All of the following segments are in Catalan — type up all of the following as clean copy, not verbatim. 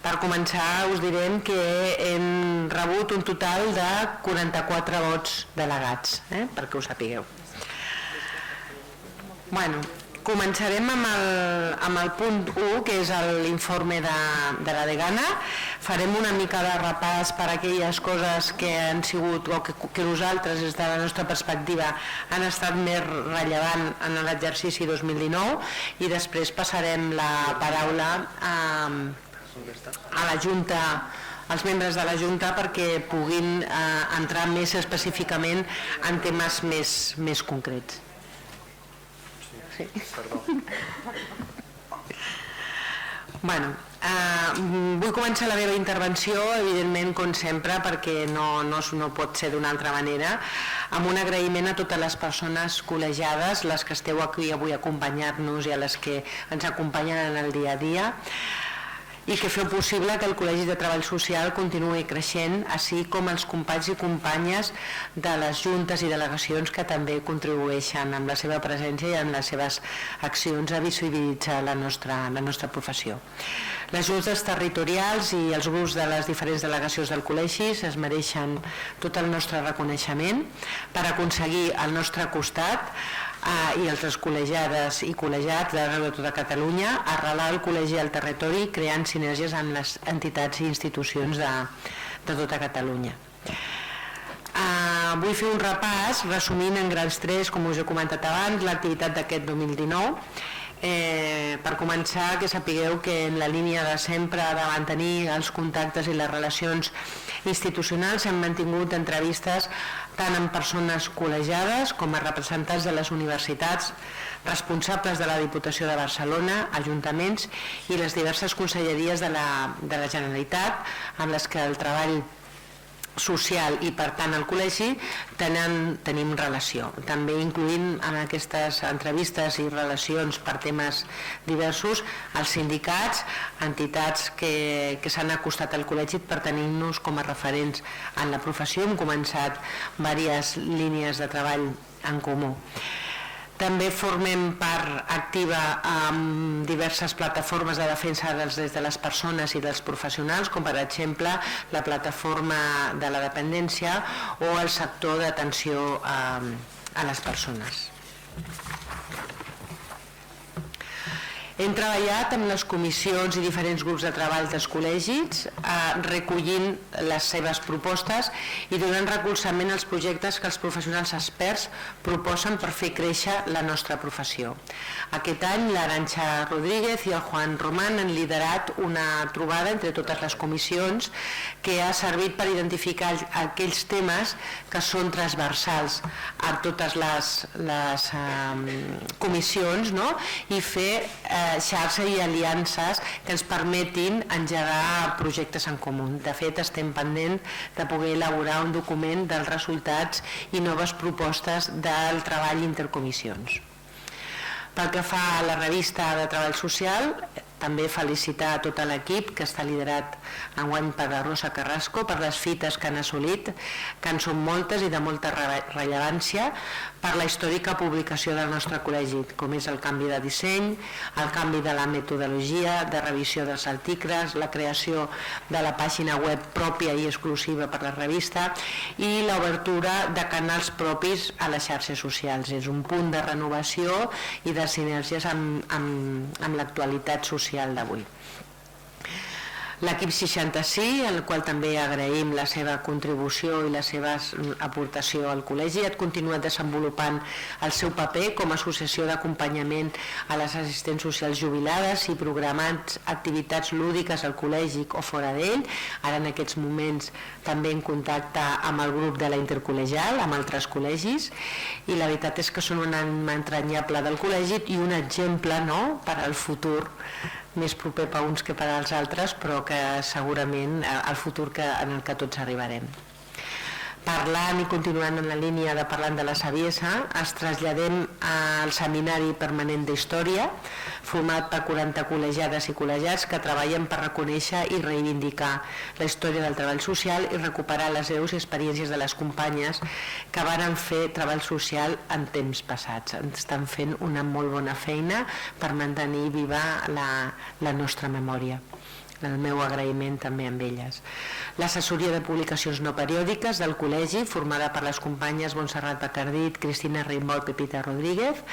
Per començar us direm que hem rebut un total de 44 vots delegats, perquè ho sapigueu. Bueno, començarem amb el punt 1, que és l'informe de la degana. Farem una mica de repàs per aquelles coses que han sigut o que nosaltres, des de la nostra perspectiva, han estat més rellevant en l'exercici 2019 i després passarem la paraula a la Junta, als membres de la Junta, perquè puguin entrar més específicament en temes més concrets. Sí. Bueno, vull començar la meva intervenció, evidentment, com sempre, perquè no pot ser d'una altra manera, amb un agraïment a totes les persones col·legiades, les que esteu aquí avui a acompanyar-nos i a les que ens acompanyen en el dia a dia, i que feu possible que el Col·legi de Treball Social continuï creixent, així com els companys i companyes de les juntes i delegacions que també contribueixen amb la seva presència i amb les seves accions a visibilitzar la nostra professió. Les juntes territorials i els grups de les diferents delegacions del Col·legi es mereixen tot el nostre reconeixement per aconseguir al nostre costat i altres col·legiades i col·legiats d'arreu de tota Catalunya arrelar el col·legi al territori creant sinergies amb les entitats i institucions de tota Catalunya. Vull fer un repàs resumint en grans trets, com us he comentat abans, l'activitat d'aquest 2019. Per començar, que sapigueu que en la línia de sempre de mantenir els contactes i les relacions institucionals hem mantingut entrevistes tant amb persones col·legiades com a representants de les universitats, responsables de la Diputació de Barcelona, ajuntaments i les diverses conselleries de la Generalitat amb les que el treball social i per tant el col·legi tenim relació, també incloent en aquestes entrevistes i relacions per temes diversos els sindicats, entitats que s'han acostat al col·legi per tenir-nos com a referents en la professió. Hem començat diverses línies de treball en comú. També formem part activa amb diverses plataformes de defensa dels drets de les persones i dels professionals, com per exemple la plataforma de la dependència o el sector d'atenció a les persones. Hem treballat amb les comissions i diferents grups de treball dels col·legis, recollint les seves propostes i donant recolzament als projectes que els professionals experts proposen per fer créixer la nostra professió. Aquest any l'Arantxa Rodríguez i el Juan Román han liderat una trobada entre totes les comissions que ha servit per identificar aquells temes que són transversals a totes les comissions, i fer xarxa i aliances que ens permetin engegar projectes en comú. De fet, estem pendents de poder elaborar un document dels resultats i noves propostes del treball intercomissions. Pel que fa a la revista de Treball Social, també felicitar a tot l'equip que està liderat enguany per la Rosa Carrasco per les fites que han assolit, que en són moltes i de molta rellevància, per la històrica publicació del nostre col·legi, com és el canvi de disseny, el canvi de la metodologia, de revisió dels articles, la creació de la pàgina web pròpia i exclusiva per la revista i l'obertura de canals propis a les xarxes socials. És un punt de renovació i de sinergies amb l'actualitat social d'avui. L'equip 66, al qual també agraïm la seva contribució i la seva aportació al col·legi, ha continuat desenvolupant el seu paper com a associació d'acompanyament a les assistents socials jubilades i programant activitats lúdiques al col·legi o fora d'ell, ara en aquests moments també en contacte amb el grup de la intercol·legial, amb altres col·legis, i la veritat és que són un ànima entranyable del col·legi i un exemple per al futur, més proper per uns que per als altres, però que segurament el futur en el que tots arribarem. Parlant i continuant en la línia de parlant de la saviesa, ens traslladem al Seminari Permanent d'Història, format per 40 col·legiades i col·legiats que treballen per reconèixer i reivindicar la història del treball social i recuperar les veus i experiències de les companyes que varen fer treball social en temps passats. Estan fent una molt bona feina per mantenir viva la nostra memòria. El meu agraïment també amb elles. L'assessoria de publicacions no periòdiques del col·legi, formada per les companyes Montserrat Bacardit, Cristina Rimbó i Pepita Rodríguez,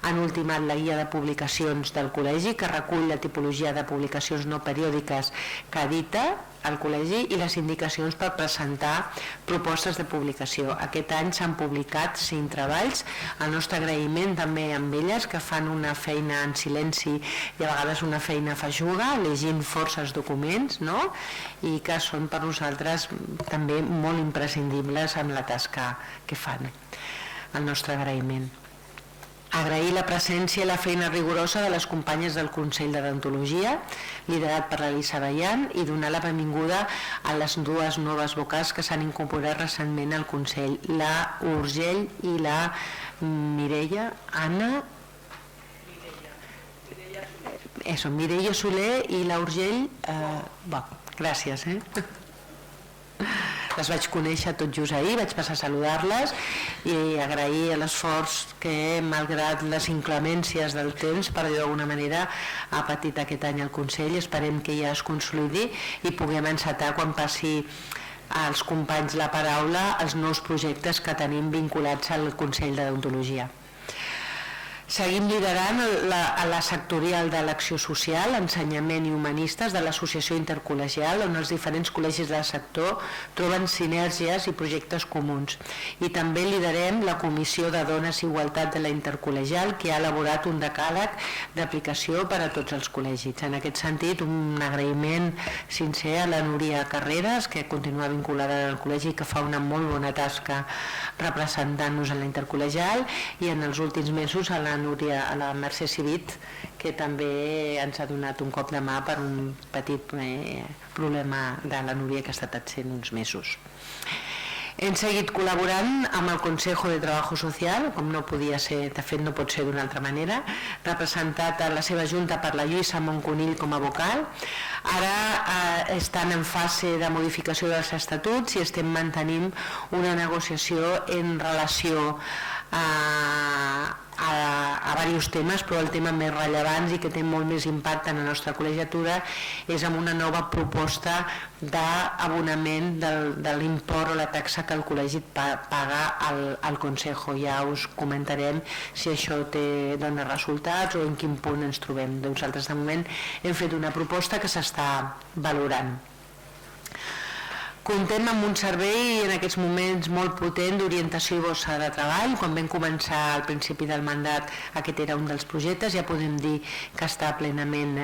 han ultimat la guia de publicacions del col·legi, que recull la tipologia de publicacions no periòdiques que edita el col·legi i les indicacions per presentar propostes de publicació. Aquest any s'han publicat 5 treballs. El nostre agraïment també amb elles, que fan una feina en silenci i a vegades una feina feixuga, llegint forces documents, no? I que són per nosaltres també molt imprescindibles en la tasca que fan. El nostre agraïment. Agrair la presència i la feina rigorosa de les companyes del Consell de Deontologia, liderat per l'Elisa Bellan, i donar la benvinguda a les 2 noves vocals que s'han incorporat recentment al Consell, la Urgell i la Mireia, Anna... Mireia Soler i la Urgell, gràcies. Les vaig conèixer tot just ahir, vaig passar a saludar-les i agrair l'esforç que, malgrat les inclemències del temps, per dir d'alguna manera, ha patit aquest any el Consell. Esperem que ja es consolidi i puguem encetar, quan passi als companys la paraula, els nous projectes que tenim vinculats al Consell de Deontologia. Seguim liderant a la sectorial de l'Acció Social, Ensenyament i Humanistes de l'Associació Intercol·legial, on els diferents col·legis del sector troben sinergies i projectes comuns. I també liderem la Comissió de Dones i Igualtat de la Intercol·legial, que ha elaborat un decàleg d'aplicació per a tots els col·legis. En aquest sentit, un agraïment sincer a la Núria Carreras, que continua vinculada al col·legi, que fa una molt bona tasca representant-nos en la Intercol·legial, i en els últims mesos a la Mercè Civit, que també ens ha donat un cop de mà per un petit problema de la Núria que ha estat absent uns mesos. Hem seguit col·laborant amb el Consejo de Trabajo Social, com no podia ser, de fet no pot ser d'una altra manera, representat a la seva junta per la Lluïsa Monconill com a vocal. Ara estan en fase de modificació dels estatuts i estem mantenint una negociació en relació a diversos temes, però el tema més rellevant i que té molt més impacte en la nostra col·legiatura és amb una nova proposta d'abonament de l'import o la taxa que el col·legi paga al Consejo. Ja us comentarem si això dona resultats o en quin punt ens trobem. Nosaltres de moment hem fet una proposta que s'està valorant. Comptem amb un servei en aquests moments molt potent d'orientació i bossa de treball. Quan vam començar al principi del mandat, aquest era un dels projectes, ja podem dir que està plenament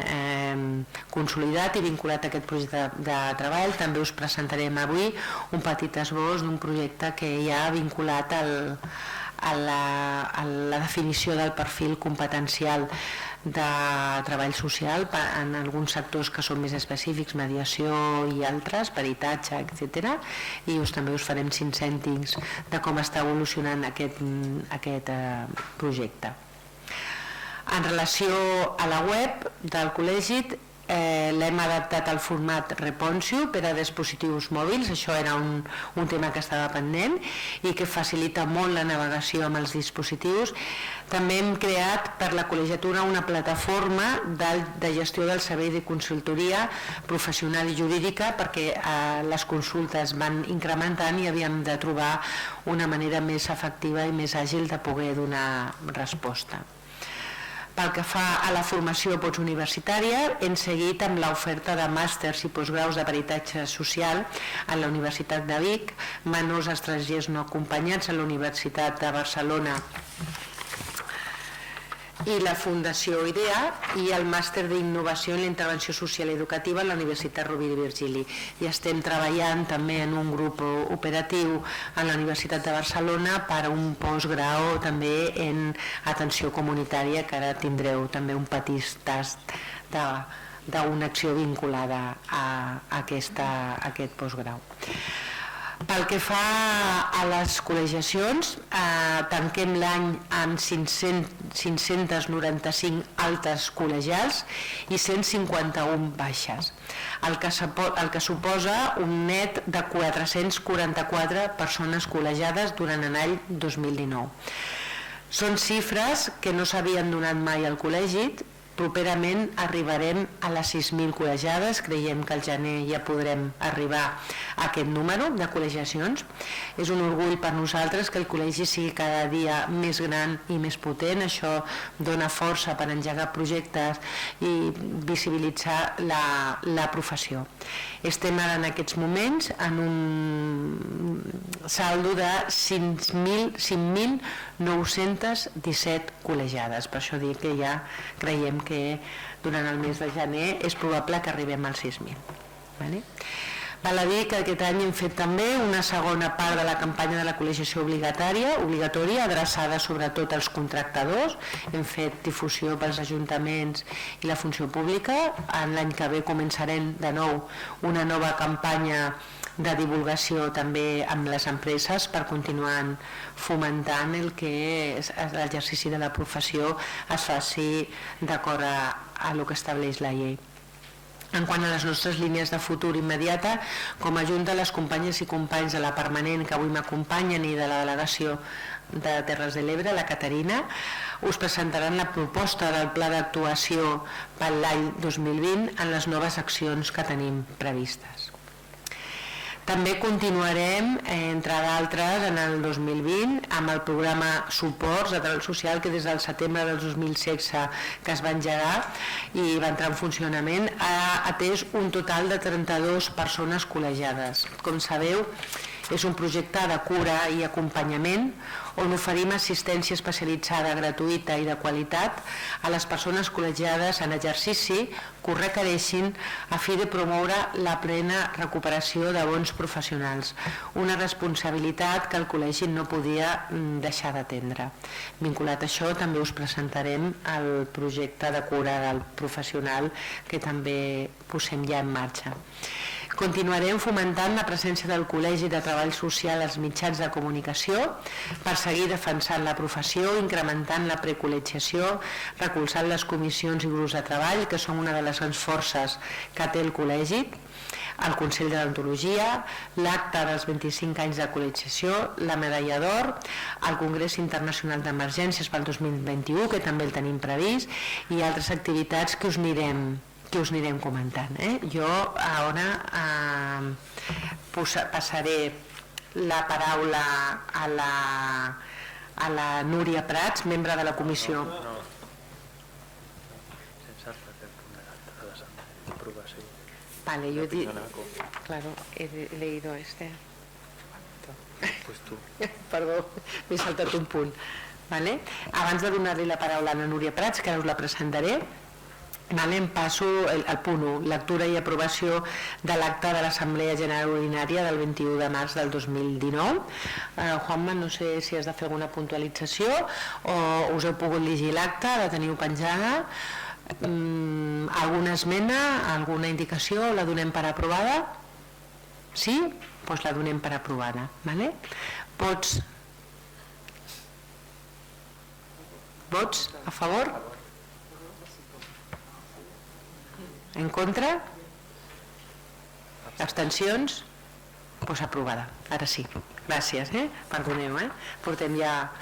consolidat i vinculat a aquest projecte de treball. També us presentarem avui un petit esbós d'un projecte que ja ha vinculat a la definició del perfil competencial de treball social en alguns sectors que són més específics, mediació i altres, peritatge, etc. I també us farem 5 cèntims de com està evolucionant aquest projecte. En relació a la web del col·legi, l'hem adaptat al format Reponsio per a dispositius mòbils. Això era un tema que estava pendent i que facilita molt la navegació amb els dispositius. També hem creat per la col·legiatura una plataforma de gestió del servei de consultoria professional i jurídica, perquè les consultes van incrementant i havíem de trobar una manera més efectiva i més àgil de poder donar resposta. Pel que fa a la formació postuniversitària, hem seguit amb l'oferta de màsters i postgraus de peritatge social a la Universitat de Vic, menors estrangers no acompanyats a la Universitat de Barcelona i la Fundació IDEA, i el màster d'innovació en la intervenció social i educativa a la Universitat Rovira i Virgili. I estem treballant també en un grup operatiu a la Universitat de Barcelona per a un postgrau també en atenció comunitària, que ara tindreu també un petit tast d'una acció vinculada a aquest postgrau. Pel que fa a les col·legiacions, tanquem l'any amb 595 altes col·legials i 151 baixes, el que suposa un net de 444 persones col·legiades durant l'any 2019. Són xifres que no s'havien donat mai al col·legi properament arribarem a les 6.000 col·legiades, creiem que al gener ja podrem arribar a aquest número de col·legiacions. És un orgull per nosaltres que el col·legi sigui cada dia més gran i més potent, això dona força per engegar projectes i visibilitzar la professió. Estem ara en aquests moments en un saldo de 5.917 col·legiades, per això dic que ja creiem que durant el mes de gener és probable que arribem als 6.000. Val a dir que aquest any hem fet també una segona part de la campanya de la col·legiació obligatòria adreçada sobretot als contractadors. Hem fet difusió pels ajuntaments i la funció pública. L'any que ve començarem de nou una nova campanya de divulgació també amb les empreses per continuar fomentant el que l'exercici de la professió es faci d'acord a el que estableix la llei. En quant a les nostres línies de futur immediata, com a Junta, les companyes i companys de la permanent que avui m'acompanyen i de la delegació de Terres de l'Ebre, la Caterina, us presentaran la proposta del pla d'actuació per l'any 2020 en les noves accions que tenim previstes. També continuarem, entre d'altres, en el 2020 amb el programa Suports de Treball Social que des del setembre del 2016 que es va engegar i va entrar en funcionament ha atès un total de 32 persones col·legiades. Com sabeu, és un projecte de cura i acompanyament on oferim assistència especialitzada, gratuïta i de qualitat a les persones col·legiades en exercici que ho requereixin a fi de promoure la plena recuperació de bons professionals, una responsabilitat que el col·legi no podia deixar d'atendre. Vinculat a això també us presentarem el projecte de cura del professional que també posem ja en marxa. Continuarem fomentant la presència del Col·legi de Treball Social als mitjans de comunicació per seguir defensant la professió, incrementant la precol·legiació, recolzant les comissions i grups de treball, que són una de les grans forces que té el col·legi, el Consell de l'Odontologia, l'acte dels 25 anys de col·legiació, la medalla d'or, el Congrés Internacional d'Emergències pel 2021, que també el tenim previst, i altres activitats que us anirem comentant. Jo ara passaré la paraula a la Núria Prats, membre de la comissió. Vale, yo claro, he leído este. Pues tú. Perdó, m'he saltat un punt. Vale? Abans de donar-li la paraula a la Núria Prats, que ara us la presentaré, em passo al punt 1, lectura i aprovació de l'acte de l'Assemblea General Ordinària del 21 de març del 2019. Juanma, no sé si has de fer alguna puntualització o us heu pogut llegir l'acte, la teniu penjada. Alguna esmena, alguna indicació, la donem per aprovada? Sí? Doncs la donem per aprovada. Vots a favor? En contra? Abstencions? Doncs aprovada, ara sí. Gràcies, perdoneu, portem ja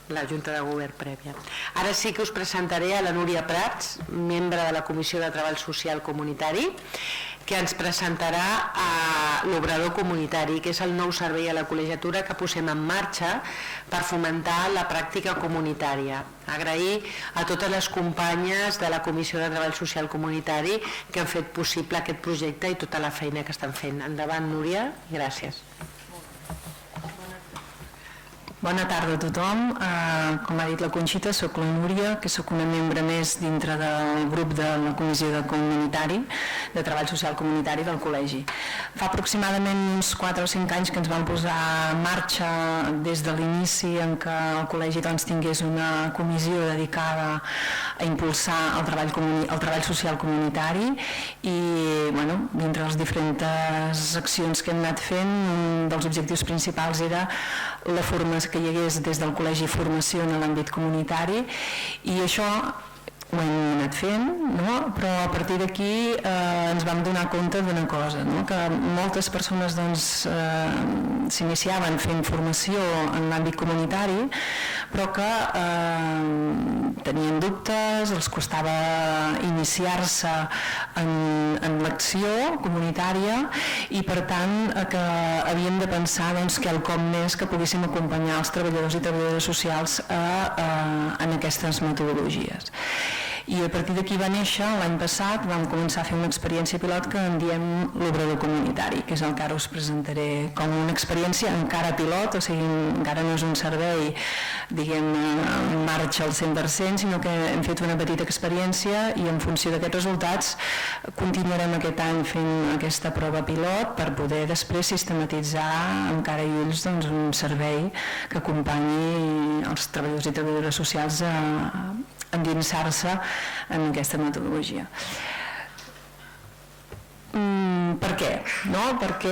la Junta de Govern prèvia. Ara sí que us presentaré a la Núria Prats, membre de la Comissió de Treball Social Comunitari, que ens presentarà l'obrador comunitari, que és el nou servei a la col·legiatura que posem en marxa per fomentar la pràctica comunitària. Agrair a totes les companyes de la Comissió de Treball Social Comunitari que han fet possible aquest projecte i tota la feina que estan fent. Endavant, Núria, gràcies. Bona tarda a tothom. Com ha dit la Conxita, soc la Núria, que soc una membre més dintre del grup de la Comissió de Treball Social Comunitari del Col·legi. Fa aproximadament uns 4 o 5 anys que ens vam posar en marxa des de l'inici en què el Col·legi tingués una comissió dedicada a impulsar el treball social comunitari i dintre les diferents accions que hem anat fent, un dels objectius principals era la formació, que hi hagués des del Col·legi formació en l'àmbit comunitari, i això ho hem anat fent, no? Però a partir d'aquí ens vam donar compte d'una cosa, no? Que moltes persones s'iniciaven fent formació en l'àmbit comunitari, però que tenien dubtes, els costava iniciar-se en l'acció comunitària i per tant que havíem de pensar quelcom més que poguéssim acompanyar els treballadors i treballadores socials en aquestes metodologies. I a partir d'aquí va néixer, l'any passat vam començar a fer una experiència pilot que en diem l'obrador comunitari, que és el que ara us presentaré com una experiència encara pilot, o sigui, encara no és un servei, diguem, en marxa al 100%, sinó que hem fet una petita experiència i en funció d'aquests resultats continuarem aquest any fent aquesta prova pilot per poder després sistematitzar amb cara i ulls un servei que acompanyi els treballadors i treballadores socials a endinsar-se en aquesta metodologia. Per què? No? Perquè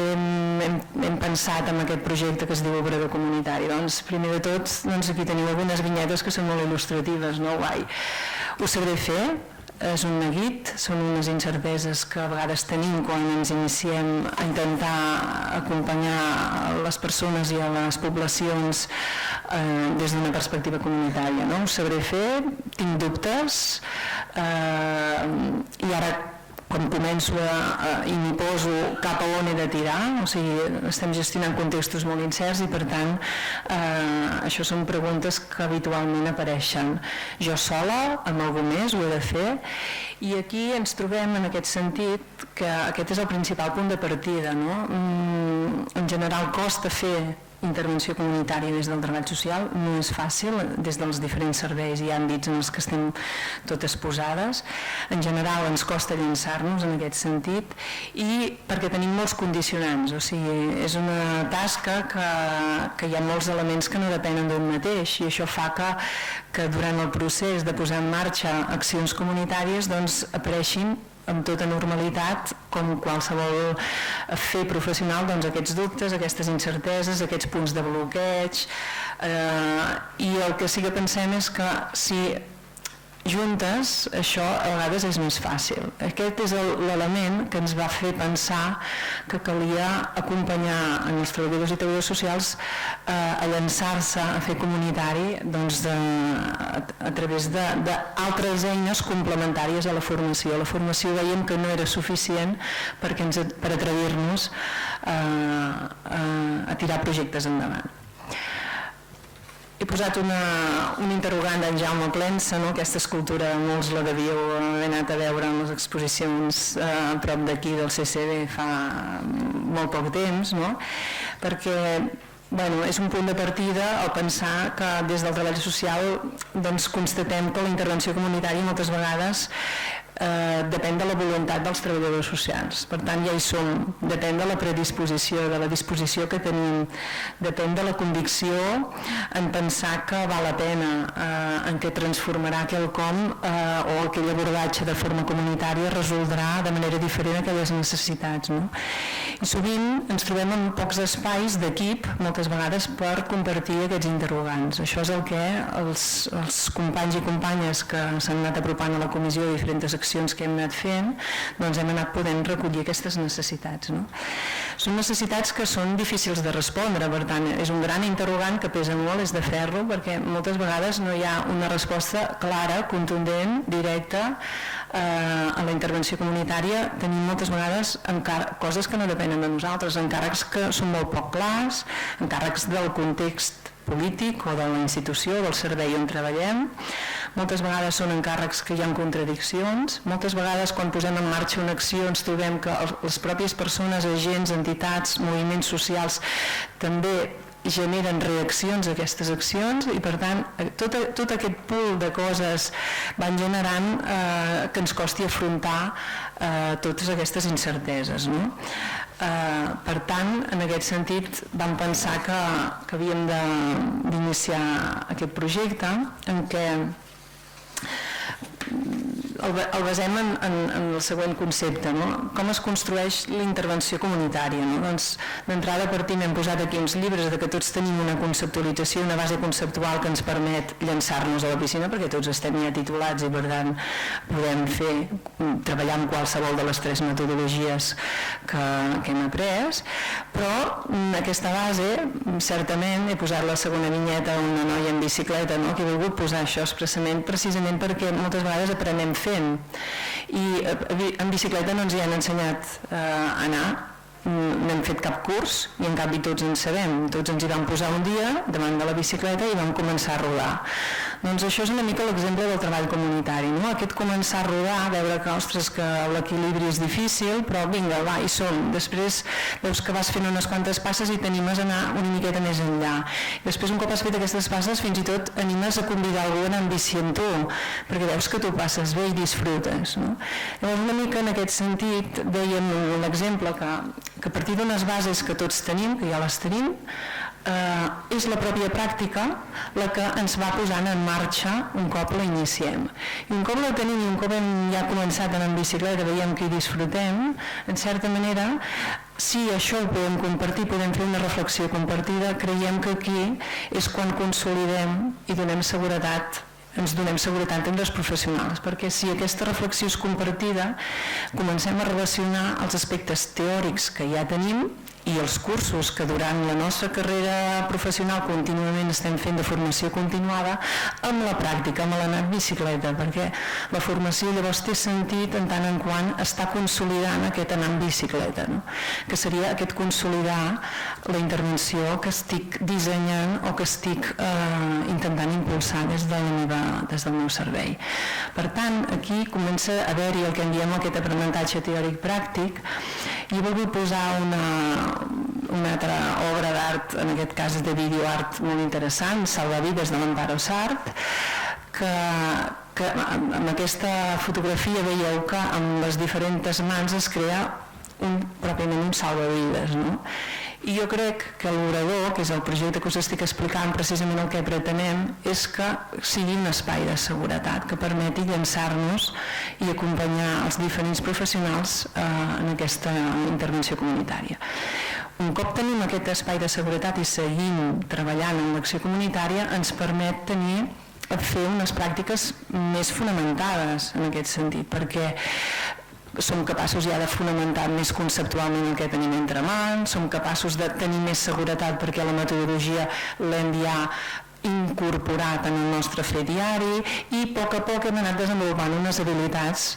hem pensat en aquest projecte que es diu Obrador Comunitari? Doncs, primer de tot, aquí teniu algunes vinyetes que són molt il·lustratives, no? Guai. Ho sabré fer, és un neguit, són unes incerteses que a vegades tenim quan ens iniciem a intentar acompanyar les persones i a les poblacions des d'una perspectiva comunitària, no? Ho sabré fer, tinc dubtes i ara quan començo i m'hi poso cap a on he de tirar, o sigui, estem gestionant contextos molt incerts i per tant això són preguntes que habitualment apareixen. Jo sola, amb algú més, ho he de fer i aquí ens trobem en aquest sentit que aquest és el principal punt de partida, no? En general costa fer intervenció comunitària des del treball social, no és fàcil des dels diferents serveis i àmbits en els que estem totes posades. En general ens costa llançar-nos en aquest sentit i perquè tenim molts condicionants, o sigui, és una tasca que hi ha molts elements que no depenen d'un mateix i això fa que durant el procés de posar en marxa accions comunitàries apareixin amb tota normalitat, com qualsevol fer professional, aquests dubtes, aquestes incerteses, aquests punts de bloqueig, i el que sí que pensem és que si juntes això a vegades és més fàcil. Aquest és l'element que ens va fer pensar que calia acompanyar els treballadors i treballadores socials a llançar-se a fer comunitari a través d'altres eines complementàries a la formació. La formació veiem que no era suficient per atrevir-nos a tirar projectes endavant. He posat un interrogant d'en Jaume Clensa, aquesta escultura molts la devíeu haver anat a veure en les exposicions a prop d'aquí del CCB fa molt poc temps, perquè és un punt de partida al pensar que des del treball social constatem que la intervenció comunitària moltes vegades depèn de la voluntat dels treballadors socials. Per tant, ja hi som. Depèn de la predisposició, de la disposició que tenim. Depèn de la convicció en pensar que val la pena, en què transformarà quelcom o aquell abordatge de forma comunitària resoldrà de manera diferent aquelles necessitats. I sovint ens trobem en pocs espais d'equip, moltes vegades, per compartir aquests interrogants. Això és el que els companys i companyes que s'han anat apropant a la comissió de diferents accions que hem anat fent, hem anat podent recollir aquestes necessitats. Són necessitats que són difícils de respondre, per tant, és un gran interrogant que pesa molt, és de ferro, perquè moltes vegades no hi ha una resposta clara, contundent, directa a la intervenció comunitària. Tenim moltes vegades coses que no depenen de nosaltres, encàrrecs que són molt poc clars, encàrrecs del context polític o de la institució, del servei on treballem. Moltes vegades són encàrrecs que hi ha contradiccions. Moltes vegades quan posem en marxa una acció ens trobem que les pròpies persones, agents, entitats, moviments socials també generen reaccions a aquestes accions i per tant tot aquest pool de coses van generant que ens costi afrontar totes aquestes incerteses. Per tant, en aquest sentit vam pensar que havíem d'iniciar aquest projecte en què el basem en el següent concepte, no? Com es construeix la intervenció comunitària, no? Doncs d'entrada partim, hem posat aquí uns llibres de que tots tenim una conceptualització, una base conceptual que ens permet llançar-nos a la piscina, perquè tots estem ja titulats i per tant podem treballar amb qualsevol de les 3 metodologies que hem après, però aquesta base, certament, he posat la segona vinyeta, una noia en bicicleta, no? Que he volgut posar això expressament, precisament perquè moltes vegades aprenem fent, i en bicicleta no ens hi han ensenyat a anar, no hem fet cap curs i en canvi tots en sabem, tots ens hi vam posar un dia davant de la bicicleta i vam començar a rodar. Doncs això és una mica l'exemple del treball comunitari, no? Aquest començar a rodar, veure que, ostres, que l'equilibri és difícil, però vinga, va, hi som. Després veus que vas fent unes quantes passes i t'animes a anar una miqueta més enllà. Després, un cop has fet aquestes passes, fins i tot animes a convidar algú a anar en bici amb tu, perquè veus que tu passes bé i disfrutes, no? Llavors, una mica en aquest sentit, dèiem l'exemple que a partir d'unes bases que tots tenim, que ja les tenim, és la pròpia pràctica la que ens va posant en marxa un cop la iniciem. I un cop la tenim i un cop hem ja començat a anar en bicicleta, veiem que hi disfrutem, en certa manera, si això ho podem compartir, podem fer una reflexió compartida, creiem que aquí és quan consolidem i donem seguretat, ens donem seguretat entre els professionals, perquè si aquesta reflexió és compartida, comencem a relacionar els aspectes teòrics que ja tenim i els cursos que durant la nostra carrera professional contínuament estem fent de formació continuada amb la pràctica, amb l'anar en bicicleta, perquè la formació llavors té sentit en tant en quant està consolidant aquest anar en bicicleta, no? Que seria aquest consolidar la intervenció que estic dissenyant o que estic intentant impulsar des del meu servei. Per tant, aquí comença a haver-hi el que en diem aquest aprenentatge teòric pràctic, i he volgut posar una altra obra d'art, en aquest cas de videoart molt interessant, Salvavides de l'Amparo Sart, que amb aquesta fotografia veieu que amb les diferents mans es crea pròpiament un salvavides, no? I jo crec que l'orador, que és el projecte que us estic explicant, precisament el que pretenem és que sigui un espai de seguretat que permeti llançar-nos i acompanyar els diferents professionals en aquesta intervenció comunitària. Un cop tenim aquest espai de seguretat i seguim treballant en l'acció comunitària, ens permet fer unes pràctiques més fonamentades en aquest sentit, perquè som capaços ja de fonamentar més conceptualment el que tenim entre mans, som capaços de tenir més seguretat perquè la metodologia l'hem ja incorporat en el nostre fer diari i a poc hem anat desenvolupant unes habilitats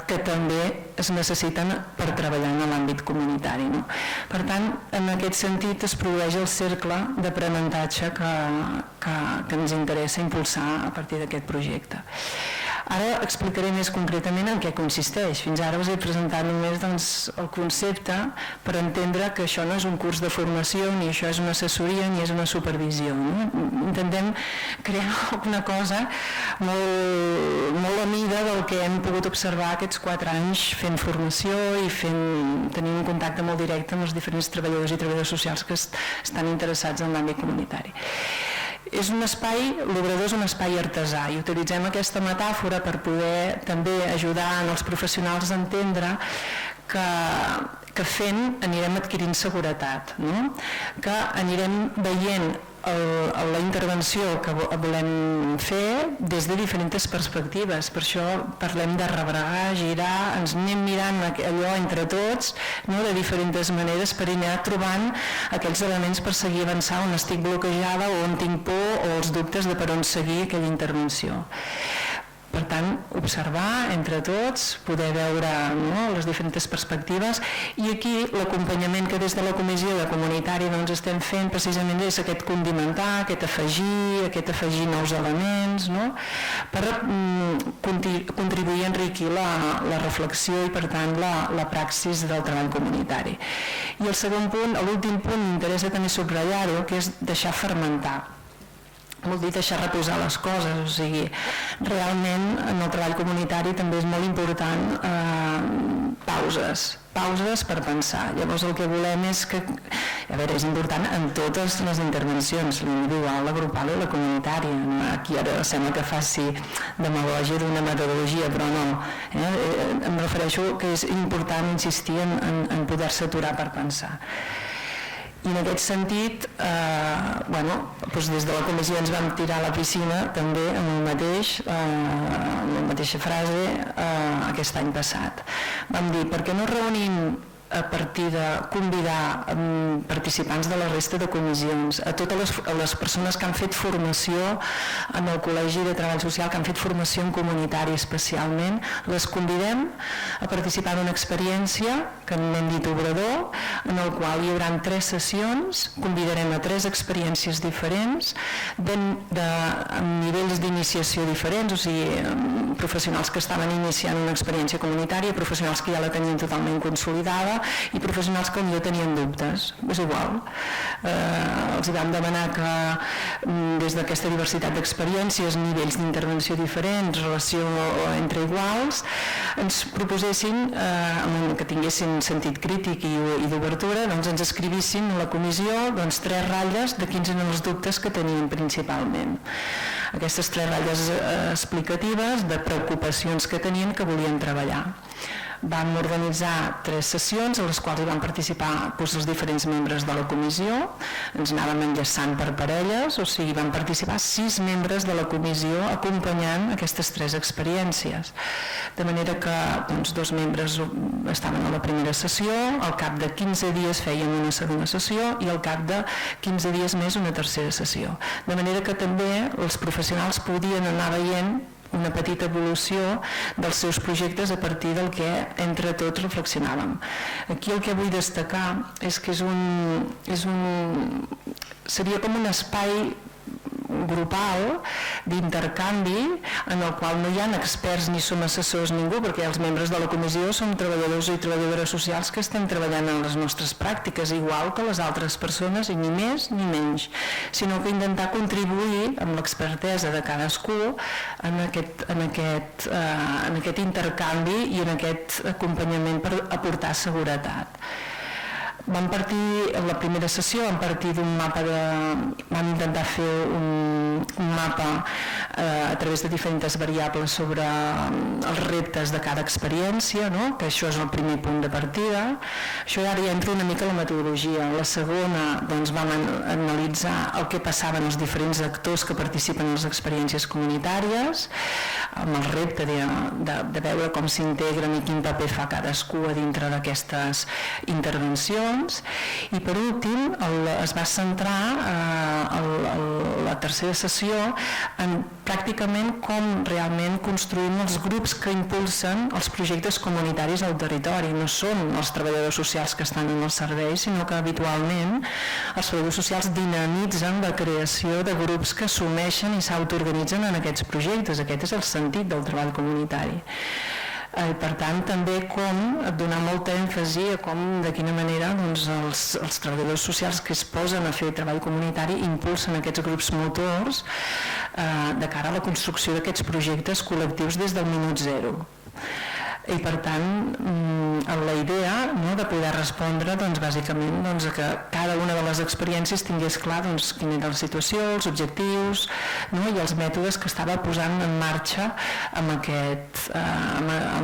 que també es necessiten per treballar en l'àmbit comunitari, no? Per tant, en aquest sentit es produeix el cercle d'aprenentatge que ens interessa impulsar a partir d'aquest projecte. Ara explicaré més concretament en què consisteix. Fins ara us he presentat només el concepte per entendre que això no és un curs de formació, ni això és una assessoria, ni és una supervisió, no? Intentem crear alguna cosa molt a mida del que hem pogut observar aquests 4 anys fent formació i tenint un contacte molt directe amb els diferents treballadors i treballadors socials que estan interessats en l'àmbit comunitari. És un espai, l'obrador és un espai artesà i utilitzem aquesta metàfora per poder també ajudar els professionals a entendre que fent anirem adquirint seguretat, no? Que anirem veient la intervenció que volem fer des de diferents perspectives. Per això parlem de rebregar, girar, ens anem mirant allò entre tots, no? De diferents maneres per anar trobant aquells elements per seguir avançant on estic bloquejada o on tinc por o els dubtes de per on seguir aquella intervenció. Per tant, observar entre tots, poder veure, no, les diferents perspectives, i aquí l'acompanyament que des de la comissió de comunitari estem fent precisament és aquest condimentar, aquest afegir nous elements, no? Per contribuir a enriquir la reflexió i per tant la praxis del treball comunitari. I el segon punt, l'últim punt, m'interessa també subratllar-ho, que és deixar fermentar. Vol dir deixar reposar les coses, o sigui, realment en el treball comunitari també és molt important pauses per pensar. Llavors el que volem és que, a veure, és important en totes les intervencions, l'individual, la grupal i la comunitària. Aquí ara sembla que faci demagògia d'una metodologia, però no. Em refereixo que és important insistir en poder-se aturar per pensar. I en aquest sentit, des de la comissió ens vam tirar a la piscina també amb la mateixa frase aquest any passat. Vam dir, per què no reunim a partir de convidar participants de la resta de comissions, a totes les persones que han fet formació en el Col·legi de Treball Social, que han fet formació en comunitari especialment, les convidem a participar en una experiència que n'hem dit obrador, en el qual hi haurà 3 sessions, convidarem a 3 experiències diferents, amb nivells d'iniciació diferents, o sigui, professionals que estaven iniciant una experiència comunitària, professionals que ja la tenien totalment consolidada i professionals que potser tenien dubtes, és igual. Els vam demanar que des d'aquesta diversitat d'experiències, nivells d'intervenció diferents, relació entre iguals, ens proposessin, que tinguessin sentit crític i d'obertura, ens escrivissin a la comissió 3 ratlles de quins eren els dubtes que tenien principalment. Aquestes 3 ratlles explicatives de preocupacions que tenien que volien treballar. Vam organitzar 3 sessions a les quals hi van participar els diferents membres de la comissió, ens anàvem enllaçant per parelles, o sigui, van participar 6 membres de la comissió acompanyant aquestes 3 experiències. De manera que 2 membres estaven a la primera sessió, al cap de 15 dies feien una segona sessió i al cap de 15 dies més una tercera sessió. De manera que també els professionals podien anar veient una petita evolució dels seus projectes a partir del que entre tots reflexionàvem. Aquí el que vull destacar és que seria com un espai grupal d'intercanvi en el qual no hi ha experts ni som assessors ningú, perquè els membres de la comissió som treballadors i treballadores socials que estem treballant en les nostres pràctiques igual que les altres persones, i ni més ni menys, sinó que intentar contribuir amb l'expertesa de cadascú en aquest intercanvi i en aquest acompanyament per aportar seguretat. Vam partir, en la primera sessió, vam partir d'un mapa vam intentar fer un mapa a través de diferents variables sobre els reptes de cada experiència, que això és el primer punt de partida. Això ara ja entra una mica a la metodologia. La segona, vam analitzar el que passaven els diferents actors que participen en les experiències comunitàries, amb el repte de veure com s'integren i quin paper fa cadascú a dintre d'aquestes intervencions. I per últim es va centrar la tercera sessió en pràcticament com realment construïm els grups que impulsen els projectes comunitaris al territori. No són els treballadors socials que estan en el servei, sinó que habitualment els treballadors socials dinamitzen la creació de grups que assumeixen i s'autoorganitzen en aquests projectes. Aquest és el sentit del treball comunitari. Per tant, també donar molta èmfasi a de quina manera els treballadors socials que es posen a fer treball comunitari impulsen aquests grups motors de cara a la construcció d'aquests projectes col·lectius des del minut zero. I per tant, la idea de poder respondre bàsicament a que cada una de les experiències tingués clar quina era la situació, els objectius i els mètodes que estava posant en marxa amb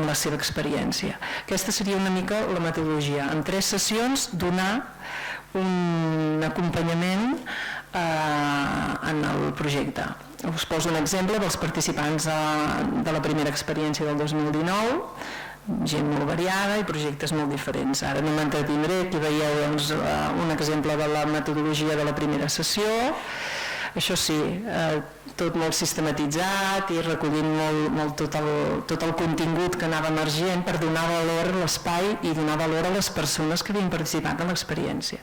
la seva experiència. Aquesta seria una mica la metodologia. En 3 sessions donar un acompanyament en el projecte. Us poso un exemple dels participants de la primera experiència del 2019, gent molt variada i projectes molt diferents. Ara no m'entretindré, aquí veieu un exemple de la metodologia de la primera sessió. Això sí, tot molt sistematitzat i recollint molt tot el contingut que anava emergent per donar valor a l'espai i donar valor a les persones que havien participat en l'experiència.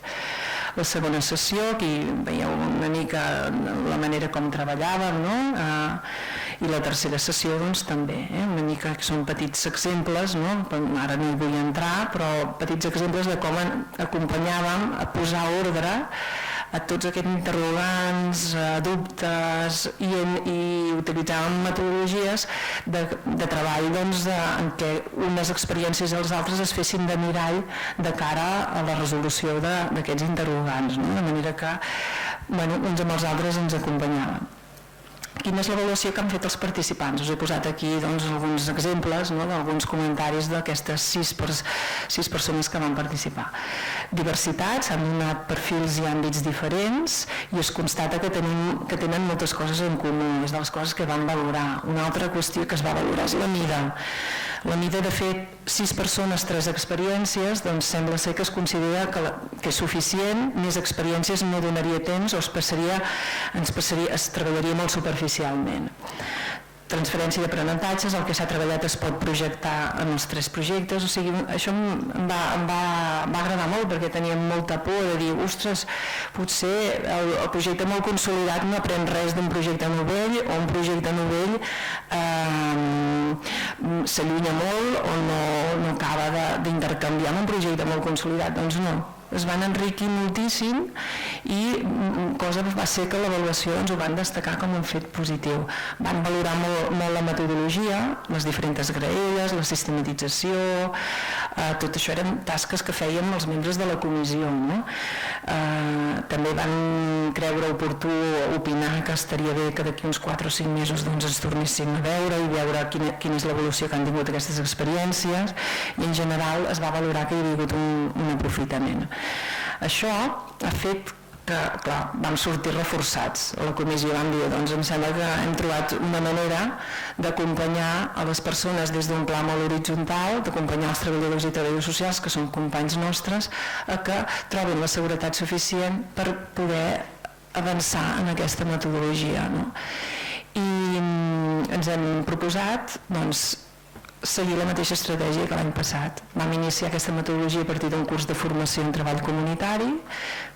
La segona sessió, aquí veieu una mica la manera com treballàvem, i la tercera sessió també, una mica que són petits exemples, ara no hi vull entrar, però petits exemples de com acompanyàvem a posar ordre a tots aquests interrogants, dubtes, i utilitzàvem metodologies de treball en què unes experiències i els altres es fessin de mirall de cara a la resolució d'aquests interrogants, no? De manera que uns amb els altres ens acompanyaven. Quina és l'avaluació que han fet els participants? Us he posat aquí alguns exemples d'alguns comentaris d'aquestes 6 persones que van participar. Diversitat, s'han donat perfils i àmbits diferents i es constata que tenen moltes coses en comú, és de les coses que van valorar. Una altra qüestió que es va valorar és la mida. La mida de fer 6 persones, 3 experiències, doncs sembla ser que es considera que és suficient, més experiències no donaria temps o es treballaria molt superficialment. Transferència d'aprenentatges, el que s'ha treballat es pot projectar en els 3 projectes, o sigui, això em va agradar molt perquè teníem molta por de dir, ostres, potser el projecte molt consolidat no aprèn res d'un projecte novell o un projecte novell s'allunya molt o no acaba d'intercanviar amb un projecte molt consolidat, doncs no. Es van enriquir moltíssim i cosa va ser que l'avaluació ho van destacar com un fet positiu. Van valorar molt la metodologia, les diferents graelles, la sistematització, tot això eren tasques que fèiem els membres de la comissió. També van creure oportú opinar que estaria bé que d'aquí uns 4 o 5 mesos ens tornessin a veure i veure quina és l'evolució que han tingut aquestes experiències i en general es va valorar que hi havia hagut un aprofitament. Això ha fet que, clar, vam sortir reforçats. A la comissió vam dir, doncs em sembla que hem trobat una manera d'acompanyar a les persones des d'un pla molt horitzontal, d'acompanyar els treballadors i treballadors socials, que són companys nostres, a que trobin la seguretat suficient per poder avançar en aquesta metodologia. I ens hem proposat, doncs, seguir la mateixa estratègia que l'any passat. Vam iniciar aquesta metodologia a partir d'un curs de formació en treball comunitari,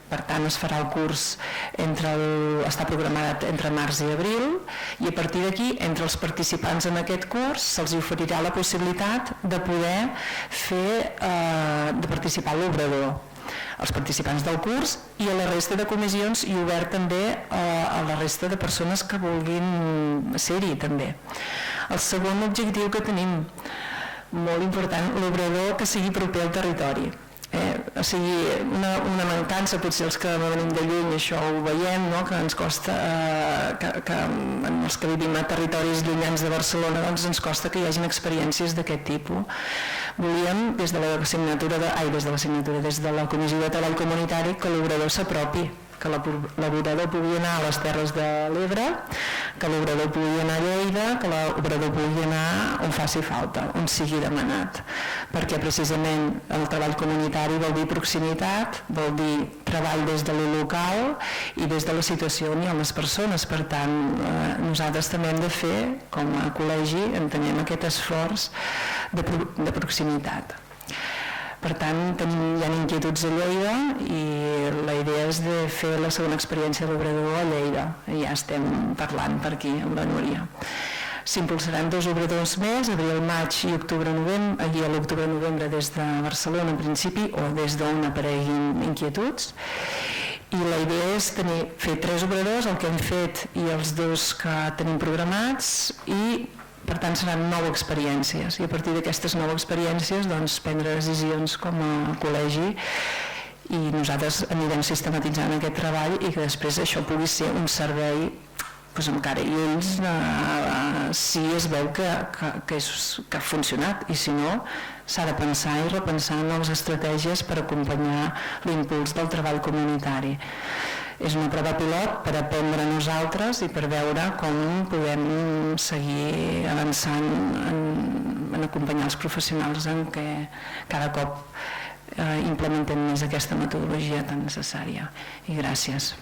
per tant es farà el curs està programat entre març i abril i a partir d'aquí, entre els participants en aquest curs, se'ls oferirà la possibilitat de poder de participar a l'obrador. Els participants del curs i a la resta de comissions i obert també a la resta de persones que vulguin ser-hi també. El segon objectiu que tenim, molt important, l'obrador que sigui proper al territori. O sigui, una mancança, potser els que venim de lluny això ho veiem, que ens costa, que els que vivim a territoris llunyans de Barcelona ens costa que hi hagin experiències d'aquest tipus. Volíem, des de la Comissió de Treball Comunitari, que l'obrador s'apropi, que l'obrador pugui anar a les Terres de l'Ebre, que l'obrador pugui anar a Lleida, que l'obrador pugui anar on faci falta, on sigui demanat, perquè precisament el treball comunitari vol dir proximitat, vol dir treball des de lo local i des de la situació on hi ha les persones. Per tant, nosaltres també hem de fer, com a col·legi, entenem aquest esforç de proximitat. Per tant, hi ha inquietuds a Lleida i la idea és de fer la segona experiència de l'obrador a Lleida. Ja estem parlant per aquí amb la Núria. S'impulsaran 2 obradors més, abril, maig i octubre-novembre, allí a l'octubre-novembre des de Barcelona en principi o des d'on apareguin inquietuds. I la idea és fer 3 obradors, el que hem fet i els 2 que tenim programats i per tant seran 9 experiències i a partir d'aquestes 9 experiències prendre decisions com a col·legi i nosaltres anirem sistematitzant aquest treball i que després això pugui ser un servei amb cara i ulls si es veu que ha funcionat i si no s'ha de pensar i repensar noves estratègies per acompanyar l'impuls del treball comunitari. És una prova pilot per aprendre nosaltres i per veure com podem seguir avançant en acompanyar els professionals en què cada cop implementem més aquesta metodologia tan necessària. I gràcies.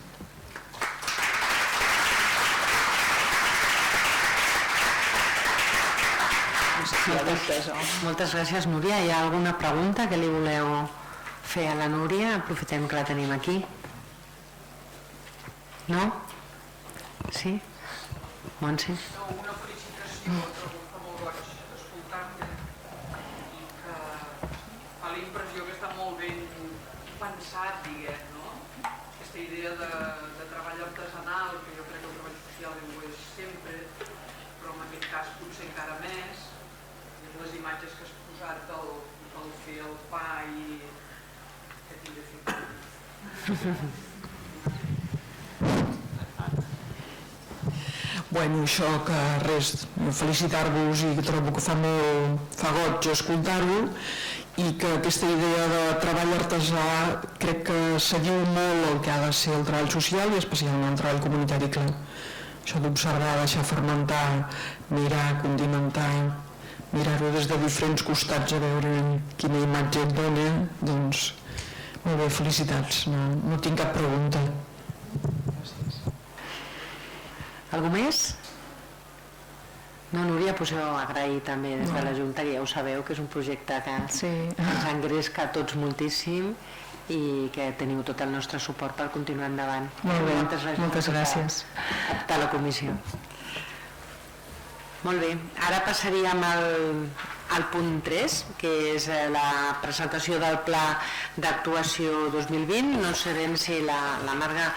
Moltes gràcies, Núria. Hi ha alguna pregunta que li voleu fer a la Núria? Aprofitem que la tenim aquí. No? Sí? Montse? No, una felicitació, trobo que molt goig escoltar-te i que fa la impressió que està molt ben pensat, diguem, no? Aquesta idea idea de treball artesanal, que jo crec que el treball social ho és sempre, però en aquest cas potser encara més, i les imatges que has posat del fer el pa i que tinc de fer. Bueno, això que res, felicitar-vos i que trobo que fa goig escoltar-ho i que aquesta idea de treball artesà crec que seguiu molt el que ha de ser el treball social i especialment el treball comunitari, clar. Això d'observar, deixar fermentar, mirar, condimentar, mirar-ho des de diferents costats a veure quina imatge et dona, doncs molt bé, felicitats, no tinc cap pregunta. Algú més? No, Núria, us heu agraït també des de la Junta, que ja ho sabeu, que és un projecte que ens engresca a tots moltíssim i que teniu tot el nostre suport per continuar endavant. Molt bé, moltes gràcies. A la comissió. Molt bé, ara passaríem al punt 3, que és la presentació del Pla d'Actuació 2020. No sabem si la Marga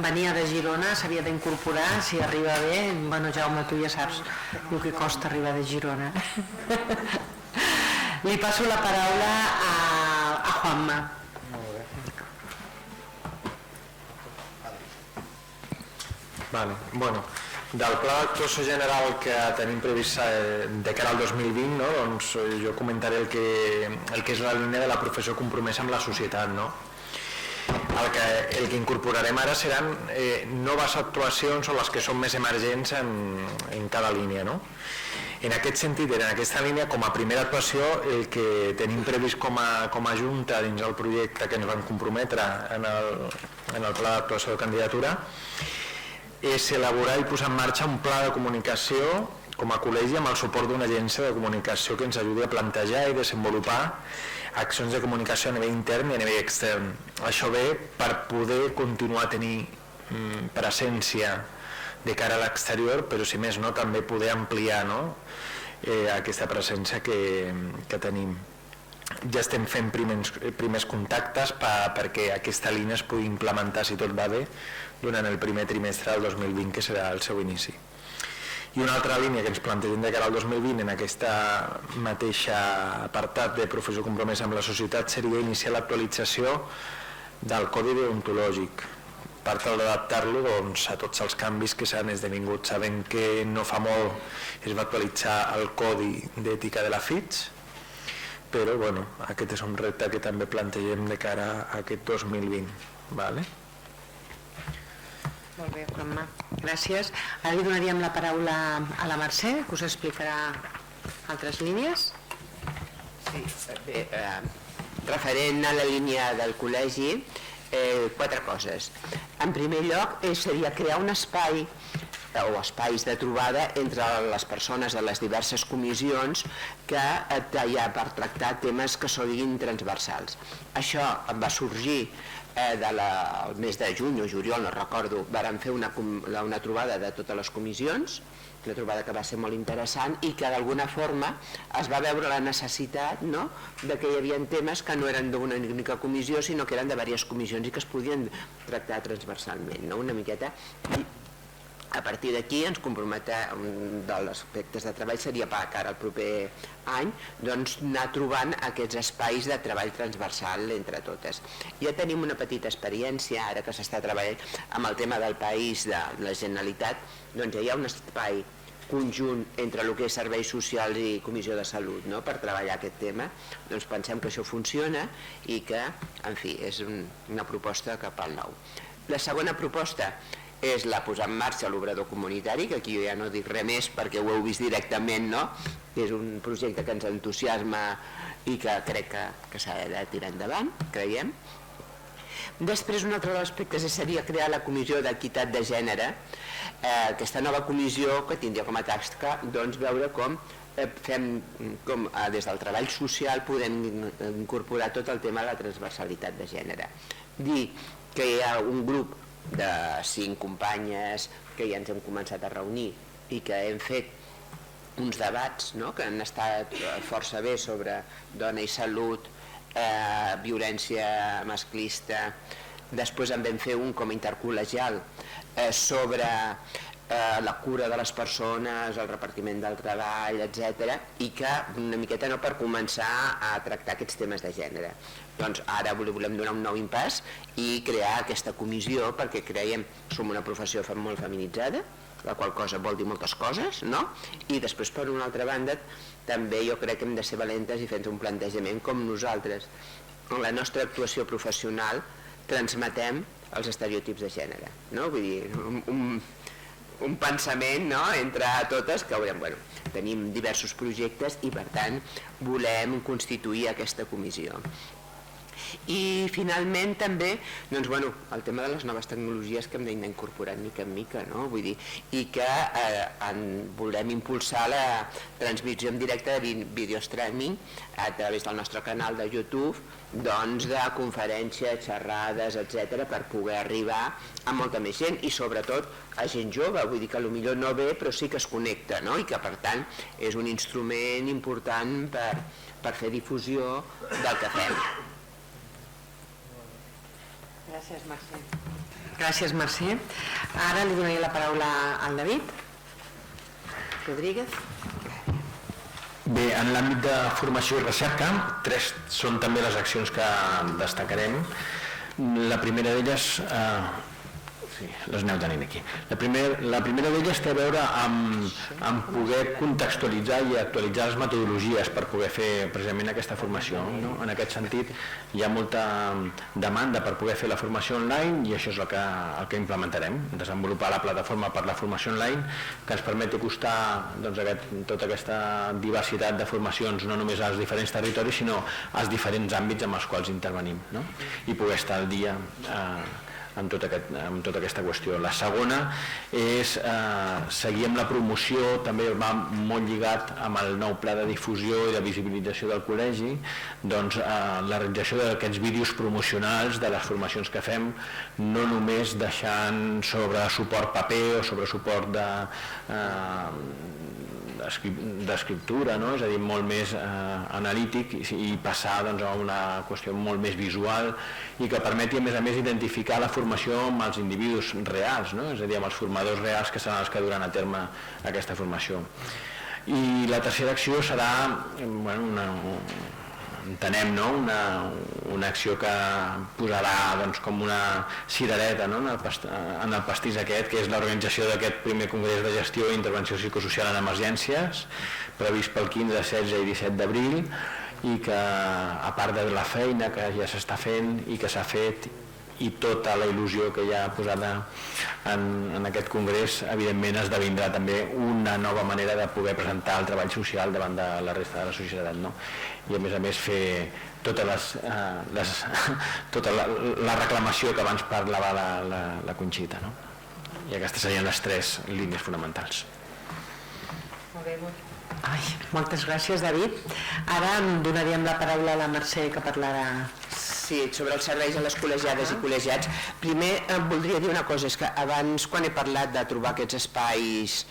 venia de Girona, s'havia d'incorporar, si arriba bé. Bueno, Jaume, tu ja saps el que costa arribar de Girona. Li passo la paraula a Juanma. Vale, bueno, del pla d'actuació general que tenim previst de cara al 2020, no? Doncs jo comentaré el que és la línia de la professió compromesa amb la societat. No? El que incorporarem ara seran noves actuacions o les que són més emergents en cada línia. No? En aquest sentit, en aquesta línia, com a primera actuació, el que tenim previst com a Junta dins el projecte que ens van comprometre en el pla d'actuació de candidatura és elaborar i posar en marxa un pla de comunicació com a col·legi amb el suport d'una agència de comunicació que ens ajudi a plantejar i desenvolupar accions de comunicació a nivell intern i a nivell extern. Això ve per poder continuar a tenir presència de cara a l'exterior, però si més no també poder ampliar aquesta presència que tenim. Ja estem fent primers contactes perquè aquesta línia es pugui implementar, si tot va bé, durant el primer trimestre del 2020, que serà el seu inici. I una altra línia que ens plantegem de cara al 2020 en aquesta mateixa apartat de professió compromesa amb la societat seria iniciar l'actualització del codi deontològic per tal d'adaptar-lo a tots els canvis que s'han esdevingut. Sabem que no fa molt es va actualitzar el codi d'ètica de la FITS, però bueno, aquest és un repte que també plantegem de cara a aquest 2020. Vale? Molt bé, Juanma, gràcies. Ara li donaríem la paraula a la Mercè, que us explicarà altres línies. Sí, bé, referent a la línia del col·legi, 4 coses. En primer lloc, seria crear un espai o espais de trobada entre les persones de les diverses comissions que hi ha per tractar temes que siguin transversals. Això va sorgir el mes de juny o juliol, no recordo, vàrem fer una trobada de totes les comissions, una trobada que va ser molt interessant i que d'alguna forma es va veure la necessitat de que hi havia temes que no eren d'una única comissió sinó que eren de diverses comissions i que es podien tractar transversalment, una miqueta. I a partir d'aquí ens comprometem, un dels aspectes de treball seria per cara al proper any, doncs anar trobant aquests espais de treball transversal entre totes. Ja tenim una petita experiència, ara que s'està treballant amb el tema del país de la Generalitat, doncs ja hi ha un espai conjunt entre el que és serveis socials i Comissió de Salut per treballar aquest tema. Doncs pensem que això funciona i que, en fi, és una proposta cap al nou. La segona proposta és la posar en marxa l'obrador comunitari, que aquí jo ja no dic res més perquè ho heu vist directament, que és un projecte que ens entusiasma i que crec que s'ha de tirar endavant, creiem. Després, un altre dels aspectes seria crear la Comissió d'Equitat de Gènere, aquesta nova comissió que tindria com a tasca veure com des del treball social podem incorporar tot el tema de la transversalitat de gènere. Dir que hi ha un grup de 5 companyes que ja ens hem començat a reunir i que hem fet uns debats que han estat força bé sobre dona i salut, violència masclista, després en vam fer un com intercol·legial sobre la cura de les persones, el repartiment del treball, etc. I que una miqueta per començar a tractar aquests temes de gènere. Doncs ara volem donar un nou impàs i crear aquesta comissió perquè creiem que som una professió molt feminitzada, la qual cosa vol dir moltes coses, no? I després, per una altra banda, també jo crec que hem de ser valentes i fer un plantejament com nosaltres, en la nostra actuació professional, transmetem els estereotips de gènere, no? Vull dir, un pensament, no?, entre totes que tenim diversos projectes i per tant volem constituir aquesta comissió. I finalment també el tema de les noves tecnologies que hem d'anar incorporant mica en mica, no? Vull dir, i que volem impulsar la transmissió en directe de videostreaming a través del nostre canal de YouTube, doncs de conferències, xerrades, etc., per poder arribar a molta més gent i sobretot a gent jove, vull dir que potser no ve però sí que es connecta, no? I que per tant és un instrument important per fer difusió del que fem. Gràcies, Mercè. Gràcies, Mercè. Ara li donaré la paraula al David Rodríguez. Bé, en l'àmbit de formació i recerca, 3 són també les accions que destacarem. La primera d'elles... Sí, les aneu tenint aquí. La primera d'elles té a veure amb poder contextualitzar i actualitzar les metodologies per poder fer precisament aquesta formació, no? En aquest sentit hi ha molta demanda per poder fer la formació online i això és el que implementarem, desenvolupar la plataforma per la formació online que ens permeti acostar tota aquesta diversitat de formacions no només als diferents territoris sinó als diferents àmbits amb els quals intervenim, no? I poder estar al dia amb tota aquesta qüestió. La segona és seguir amb la promoció, també va molt lligat amb el nou pla de difusió i de visibilització del col·legi, doncs la realització d'aquests vídeos promocionals de les formacions que fem, no només deixant sobre suport paper o sobre suport d'escriptura, no? És a dir, molt més analític i passar a una qüestió molt més visual i que permeti a més identificar la formació amb els individus reals, no? És a dir, amb els formadors reals que seran els que duran a terme aquesta formació. I la tercera acció serà entenem, no? Una acció que posarà com una cirereta, no? En el pastís aquest, que és l'organització d'aquest primer congrés de gestió i intervenció psicosocial en emergències, previst pel 15, 16 i 17 d'abril, i que a part de la feina que ja s'està fent i que s'ha fet i tota la il·lusió que hi ha posada en aquest congrés, evidentment esdevindrà també una nova manera de poder presentar el treball social davant de la resta de la societat, no? I a més fer tota la reclamació que abans parlava la Conxita, no? I aquestes serien les 3 línies fonamentals. Moltes gràcies, David. Ara em donaríem la paraula a la Mercè, que parlarà. Sí, sobre els serveis a les col·legiades i col·legiats. Primer voldria dir una cosa, és que abans quan he parlat de trobar aquests espais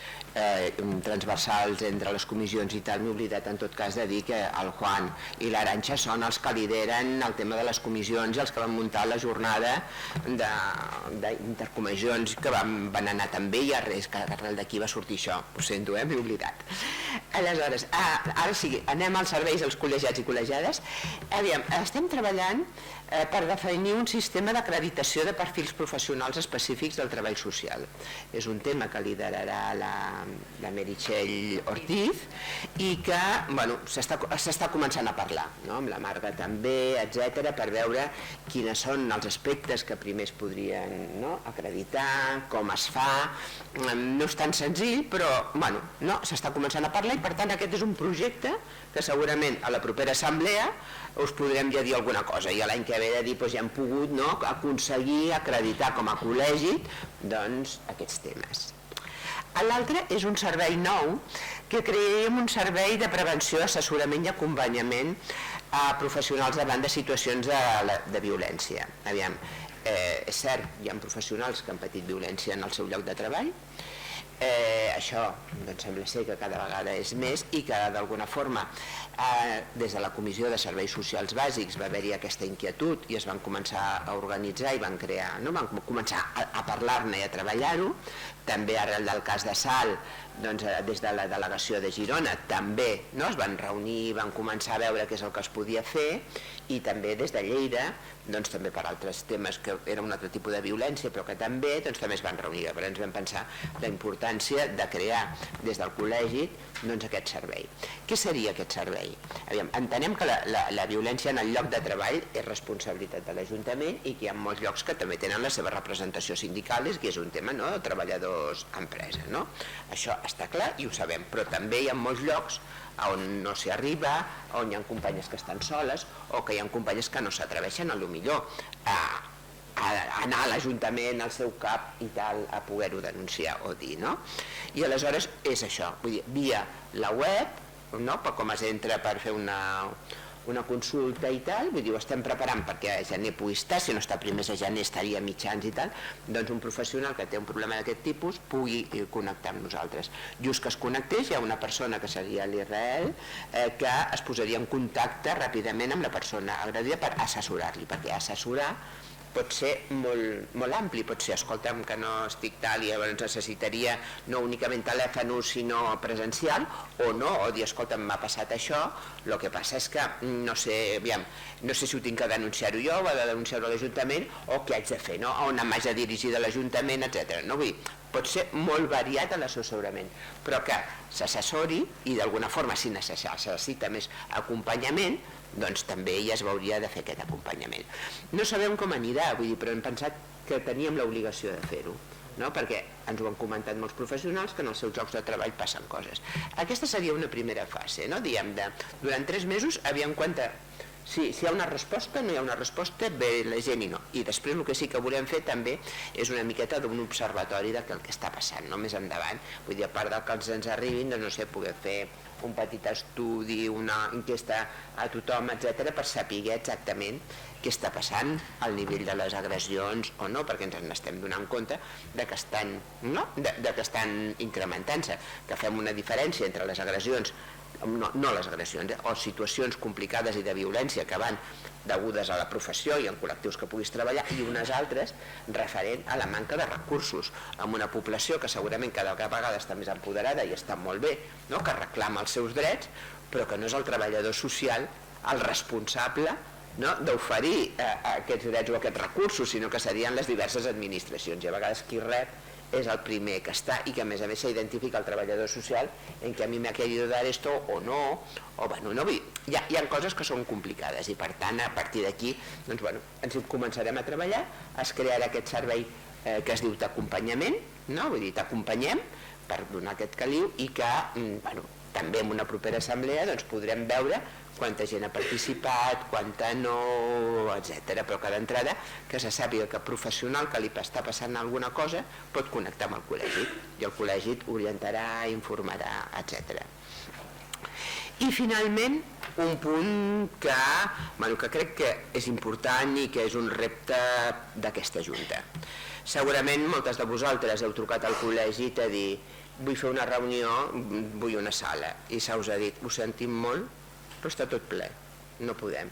transversals entre les comissions i tal, m'he oblidat en tot cas de dir que el Juan i l'Arantxa són els que lideren el tema de les comissions i els que van muntar la jornada d'intercomissions que van anar també i res, que arrel d'aquí va sortir això, ho sento, m'he oblidat. Aleshores, ara sí, anem als serveis als col·legiats i col·legiades. Aviam, estem treballant per definir un sistema d'acreditació de perfils professionals específics del treball social. És un tema que liderarà la Meritxell Ortiz i que s'està començant a parlar, amb la Marga també, etc., per veure quins són els aspectes que primer es podrien acreditar, com es fa. No és tan senzill, però s'està començant a parlar i per tant aquest és un projecte que segurament a la propera assemblea us podrem ja dir alguna cosa i l'any que ve de dir ja hem pogut aconseguir acreditar com a col·legi aquests temes. L'altre és un servei nou que creiem un servei de prevenció, assessorament i acompanyament a professionals davant de situacions de violència. Aviam, és cert, hi ha professionals que han patit violència en el seu lloc de treball Això doncs, sembla ser que cada vegada és més i que d'alguna forma des de la Comissió de Serveis Socials Bàsics va haver-hi aquesta inquietud i es van començar a organitzar i van crear, no? Van començar a parlar-ne i a treballar-ho. També arrel del cas de Salt, doncs, des de la delegació de Girona també, no? Es van reunir, van començar a veure què és el que es podia fer, i també des de Lleida, doncs, també per altres temes que era un altre tipus de violència, però que també, doncs, també es van reunir. Llavors ens vam pensar la importància de crear des del col·legi doncs, aquest servei. Què seria aquest servei? Entenem que la violència en el lloc de treball és responsabilitat de l'Ajuntament i que hi ha molts llocs que també tenen la seva representació sindical, que és un tema, no?, de treballadors-empresa, no? Això està clar i ho sabem, però també hi ha molts llocs on no s'hi arriba, on hi ha companyes que estan soles o que hi ha companyes que no s'atreveixen a lo millor a anar a l'Ajuntament, al seu cap i tal, a poder-ho denunciar o dir, no? I aleshores és això, vull dir, via la web, no?, com es entra per fer una consulta i tal, vull dir, ho estem preparant perquè a gener pugui estar, si no està primers a gener estaria mitjans i tal, doncs un professional que té un problema d'aquest tipus pugui connectar amb nosaltres. Just que es connectés, hi ha una persona que seria l'Israel que es posaria en contacte ràpidament amb la persona agredida per assessorar-li, perquè assessorar pot ser molt ampli, pot ser, escolta'm, que no estic tal i llavors necessitaria no únicament telèfon sinó presencial, o no, o dir, escolta'm, m'ha passat això, el que passa és que no sé si ho tinc que denunciar-ho jo o he de denunciar-ho a l'Ajuntament o què haig de fer, no? On m'haig de dirigir de l'Ajuntament, etc. No? Vull dir, pot ser molt variat l'assessorament, però que s'assessori i d'alguna forma, si necessita més acompanyament, doncs també ja es veuria de fer aquest acompanyament. No sabem com anirà, vull dir, però hem pensat que teníem l'obligació de fer-ho, no? Perquè ens ho han comentat molts professionals que en els seus llocs de treball passen coses. Aquesta seria una primera fase, no? Diguem, durant 3 mesos, aviam quanta... Si hi ha una resposta, no hi ha una resposta, bé la gent i no. I després el que sí que volem fer també és una miqueta d'un observatori del que està passant, no? Més endavant. Vull dir, a part del que ens arribin, doncs no sé, poder fer un petit estudi, una enquesta a tothom, etc, per saber exactament què està passant al nivell de les agressions o no, perquè ens n'estem donant compte de que estan, no? de que estan incrementant-se, que fem una diferència entre les agressions, no les agressions, o situacions complicades i de violència que van degudes a la professió i en col·lectius que puguis treballar, i unes altres referent a la manca de recursos, amb una població que segurament cada vegada està més empoderada i està molt bé, no? Que reclama els seus drets, però que no és el treballador social el responsable, no? D'oferir aquests drets o aquests recursos, sinó que serien les diverses administracions, i a vegades qui rep és el primer que està i que a més s'identifica el treballador social en que a mi m'ha querido dar esto o no, o bueno, no vull dir, hi ha coses que són complicades i per tant a partir d'aquí doncs bueno, ens hi començarem a treballar, es crearà aquest servei que es diu d'acompanyament, no? Vull dir, t'acompanyem per donar aquest caliu i que bueno, també en una propera assemblea doncs podrem veure quanta gent ha participat, quanta no, etc. Però que d'entrada que se sàpiga que el professional que li està passant alguna cosa pot connectar amb el col·legi i el col·legi orientarà, informarà, etc. I finalment un punt que crec que és important i que és un repte d'aquesta Junta. Segurament moltes de vosaltres heu trucat al col·legi i t'ha dit vull fer una reunió, vull una sala, i se us ha dit, ho sentim molt, però està tot ple, no podem.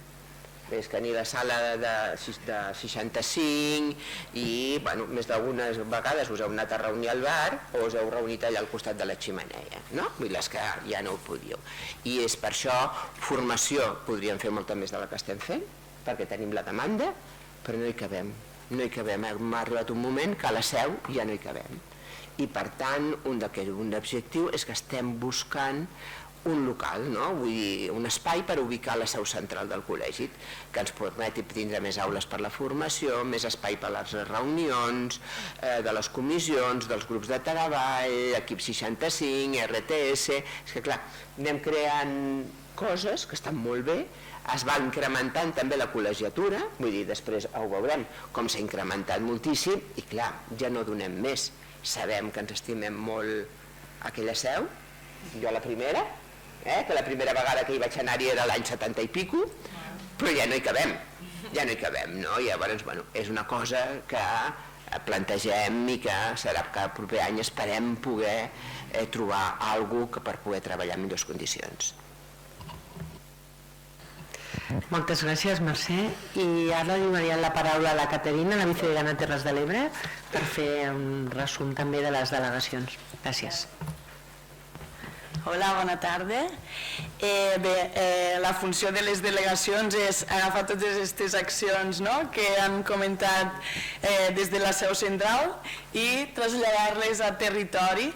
És que ni la sala de 65 i bueno, més d'algunes vegades us heu anat a reunir al bar o us heu reunit allà al costat de la xemeneia, no? Vull dir, que ja no ho podíeu. I és per això, formació podríem fer molta més de la que estem fent, perquè tenim la demanda, però no hi cabem. No hi cabem, m'ha arribat un moment que a la Seu ja no hi cabem. I per tant, un objectiu és que estem buscant un local, no? Vull dir, un espai per ubicar la seu central del col·legi que ens permeti tindre més aules per la formació, més espai per les reunions de les comissions, dels grups de treball, equip 65, RTS, és que clar, anem creant coses que estan molt bé, es va incrementant també la col·legiatura, vull dir, després ho veurem com s'ha incrementat moltíssim i clar, ja no donem més, sabem que ens estimem molt aquella seu, jo la primera, que la primera vegada que hi vaig anar-hi era l'any 70 i pico, però ja no hi cabem, no? Llavors, bueno, és una cosa que plantegem i que serà que el proper any esperem poder trobar alguna cosa per poder treballar en millors condicions. Moltes gràcies, Mercè. I ara li donaria la paraula a la Caterina, la vicedegana de Terres de l'Ebre, per fer un resum també de les delegacions. Gràcies. Hola, bona tarda. La funció de les delegacions és agafar totes aquestes accions que han comentat des de la seu central i traslladar-les a territori,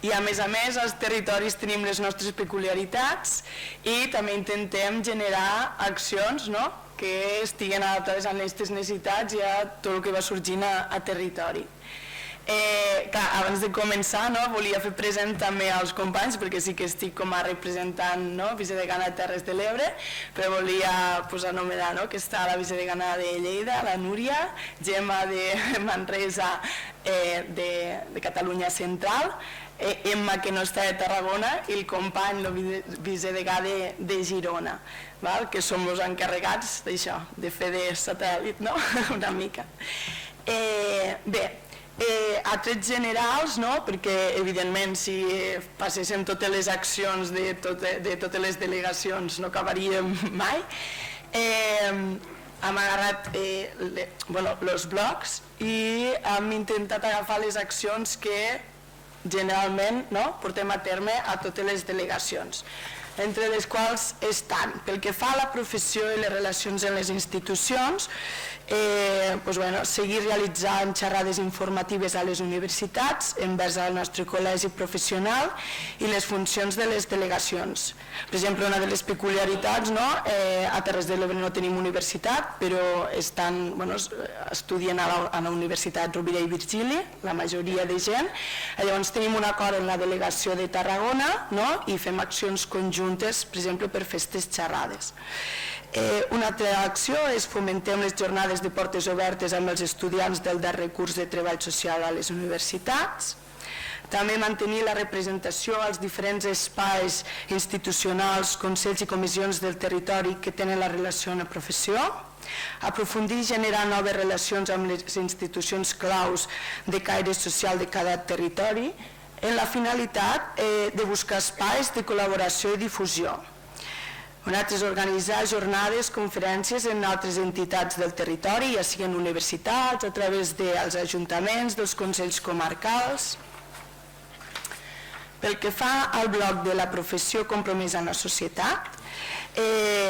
i a més, als territoris tenim les nostres peculiaritats i també intentem generar accions que estiguen adaptades a aquestes necessitats i a tot el que va sorgint a territori. Abans de començar volia fer present també als companys, perquè sí que estic com a representant vicedegana de Terres de l'Ebre, però volia anomenar que està la vicedegana de Lleida, la Núria, Gemma de Manresa, de Catalunya Central, Emma, que no està de Tarragona, i el company, el vicedegà de Girona, que som els encarregats d'això, de fer de satèl·lit, una mica. Bé, a trets generals, perquè evidentment si passéssim totes les accions de totes les delegacions no acabaríem mai, hem agarrat els blocs i hem intentat agafar les accions que generalment portem a terme a totes les delegacions, entre les quals estan, pel que fa a la professió i les relacions en les institucions, seguir realitzant xerrades informatives a les universitats envers el nostre col·legi professional i les funcions de les delegacions. Per exemple, una de les peculiaritats, a Terres de l'Ebre no tenim universitat, però estudien a la Universitat Rovira i Virgili, la majoria de gent. Llavors tenim un acord en la delegació de Tarragona i fem accions conjuntes, per exemple, per fer aquestes xerrades. Una altra acció és fomentem les jornades de portes obertes amb els estudiants del darrer curs de treball social a les universitats. També mantenir la representació als diferents espais institucionals, consells i comissions del territori que tenen la relació amb la professió. Aprofundir i generar noves relacions amb les institucions claus de caire social de cada territori en la finalitat de buscar espais de col·laboració i difusió. Un altre és organitzar jornades, conferències en altres entitats del territori, ja siguin universitats, a través dels ajuntaments, dels consells comarcals. Pel que fa al bloc de la professió compromesa en la societat,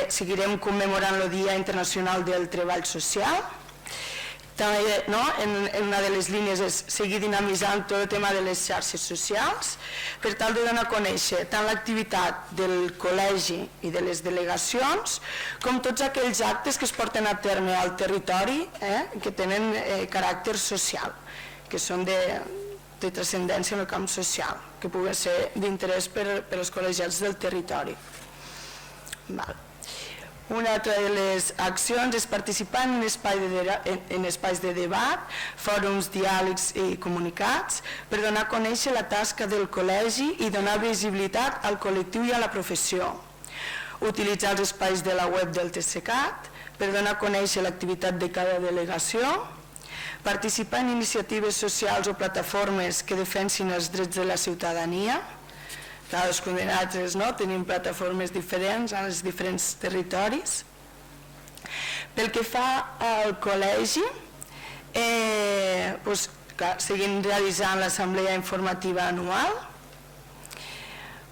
seguirem commemorant el Dia Internacional del Treball Social. També, en una de les línies és seguir dinamitzant tot el tema de les xarxes socials per tal de donar a conèixer tant l'activitat del col·legi i de les delegacions com tots aquells actes que es porten a terme al territori que tenen caràcter social, que són de transcendència en el camp social, que pugui ser d'interès per als col·legiats del territori. Una altra de les accions és participar en espais de debat, fòrums, diàlegs i comunicats per donar a conèixer la tasca del col·legi i donar visibilitat al col·lectiu i a la professió. Utilitzar els espais de la web del TCCAT per donar a conèixer l'activitat de cada delegació, participar en iniciatives socials o plataformes que defensin els drets de la ciutadania. Cadascun de nosaltres tenim plataformes diferents als diferents territoris. Pel que fa al col·legi, seguim realitzant l'assemblea informativa anual,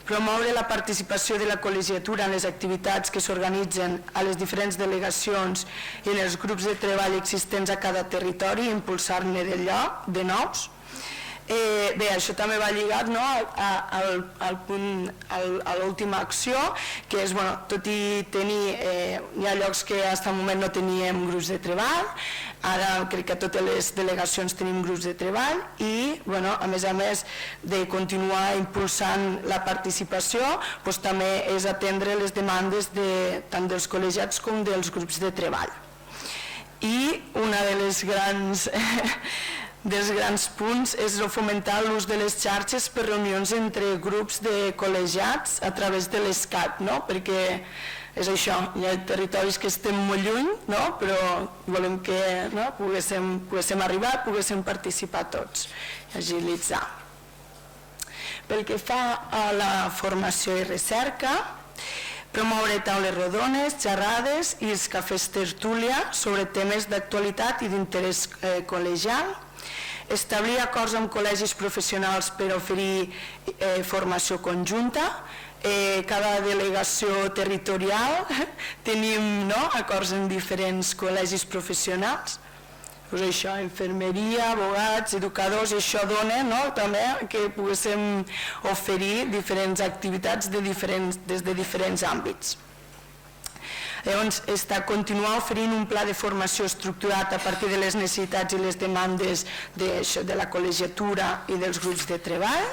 promoure la participació de la col·legiatura en les activitats que s'organitzen a les diferents delegacions i en els grups de treball existents a cada territori i impulsar-ne de nous. Bé, això també va lligat a l'última acció, que és, tot i tenir, hi ha llocs que fins al moment no teníem grups de treball, ara crec que totes les delegacions tenim grups de treball i, a més de continuar impulsant la participació, també és atendre les demandes tant dels col·legiats com dels grups de treball. I una de les dels grans punts és fomentar l'ús de les xarxes per reunions entre grups de col·legiats a través de l'ESCAT, perquè és això, hi ha territoris que estem molt lluny, no? Però volem que poguéssim arribar, poguéssim participar tots, agilitzar. Pel que fa a la formació i recerca, promoure taules rodones, xerrades i els cafès tertúlia sobre temes d'actualitat i d'interès col·legial, establir acords amb col·legis professionals per oferir formació conjunta. Cada delegació territorial tenim acords amb diferents col·legis professionals, doncs això, infermeria, abogats, educadors, i això dona també que poguéssim oferir diferents activitats des de diferents àmbits. Llavors, continuar oferint un pla de formació estructurat a partir de les necessitats i les demandes de la col·legiatura i dels grups de treball.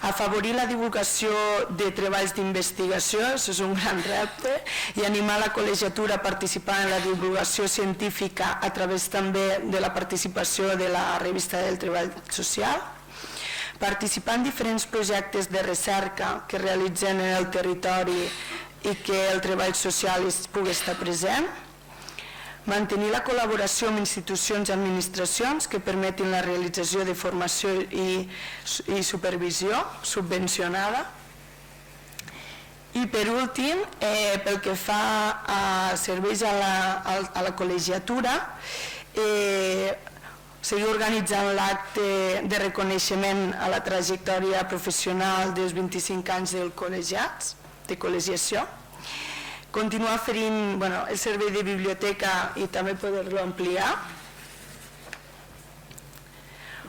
Afavorir la divulgació de treballs d'investigació, això és un gran repte, i animar la col·legiatura a participar en la divulgació científica a través també de la participació de la revista del treball social. Participar en diferents projectes de recerca que realitzen en el territori i que el treball social pugui estar present. Mantenir la col·laboració amb institucions i administracions que permetin la realització de formació i supervisió subvencionada. I per últim, pel que fa a serveis a la col·legiatura, seguir organitzant l'acte de reconeixement a la trajectòria professional dels 25 anys del col·legiats, de col·legiació. Continuar oferint el servei de biblioteca i també poder-lo ampliar.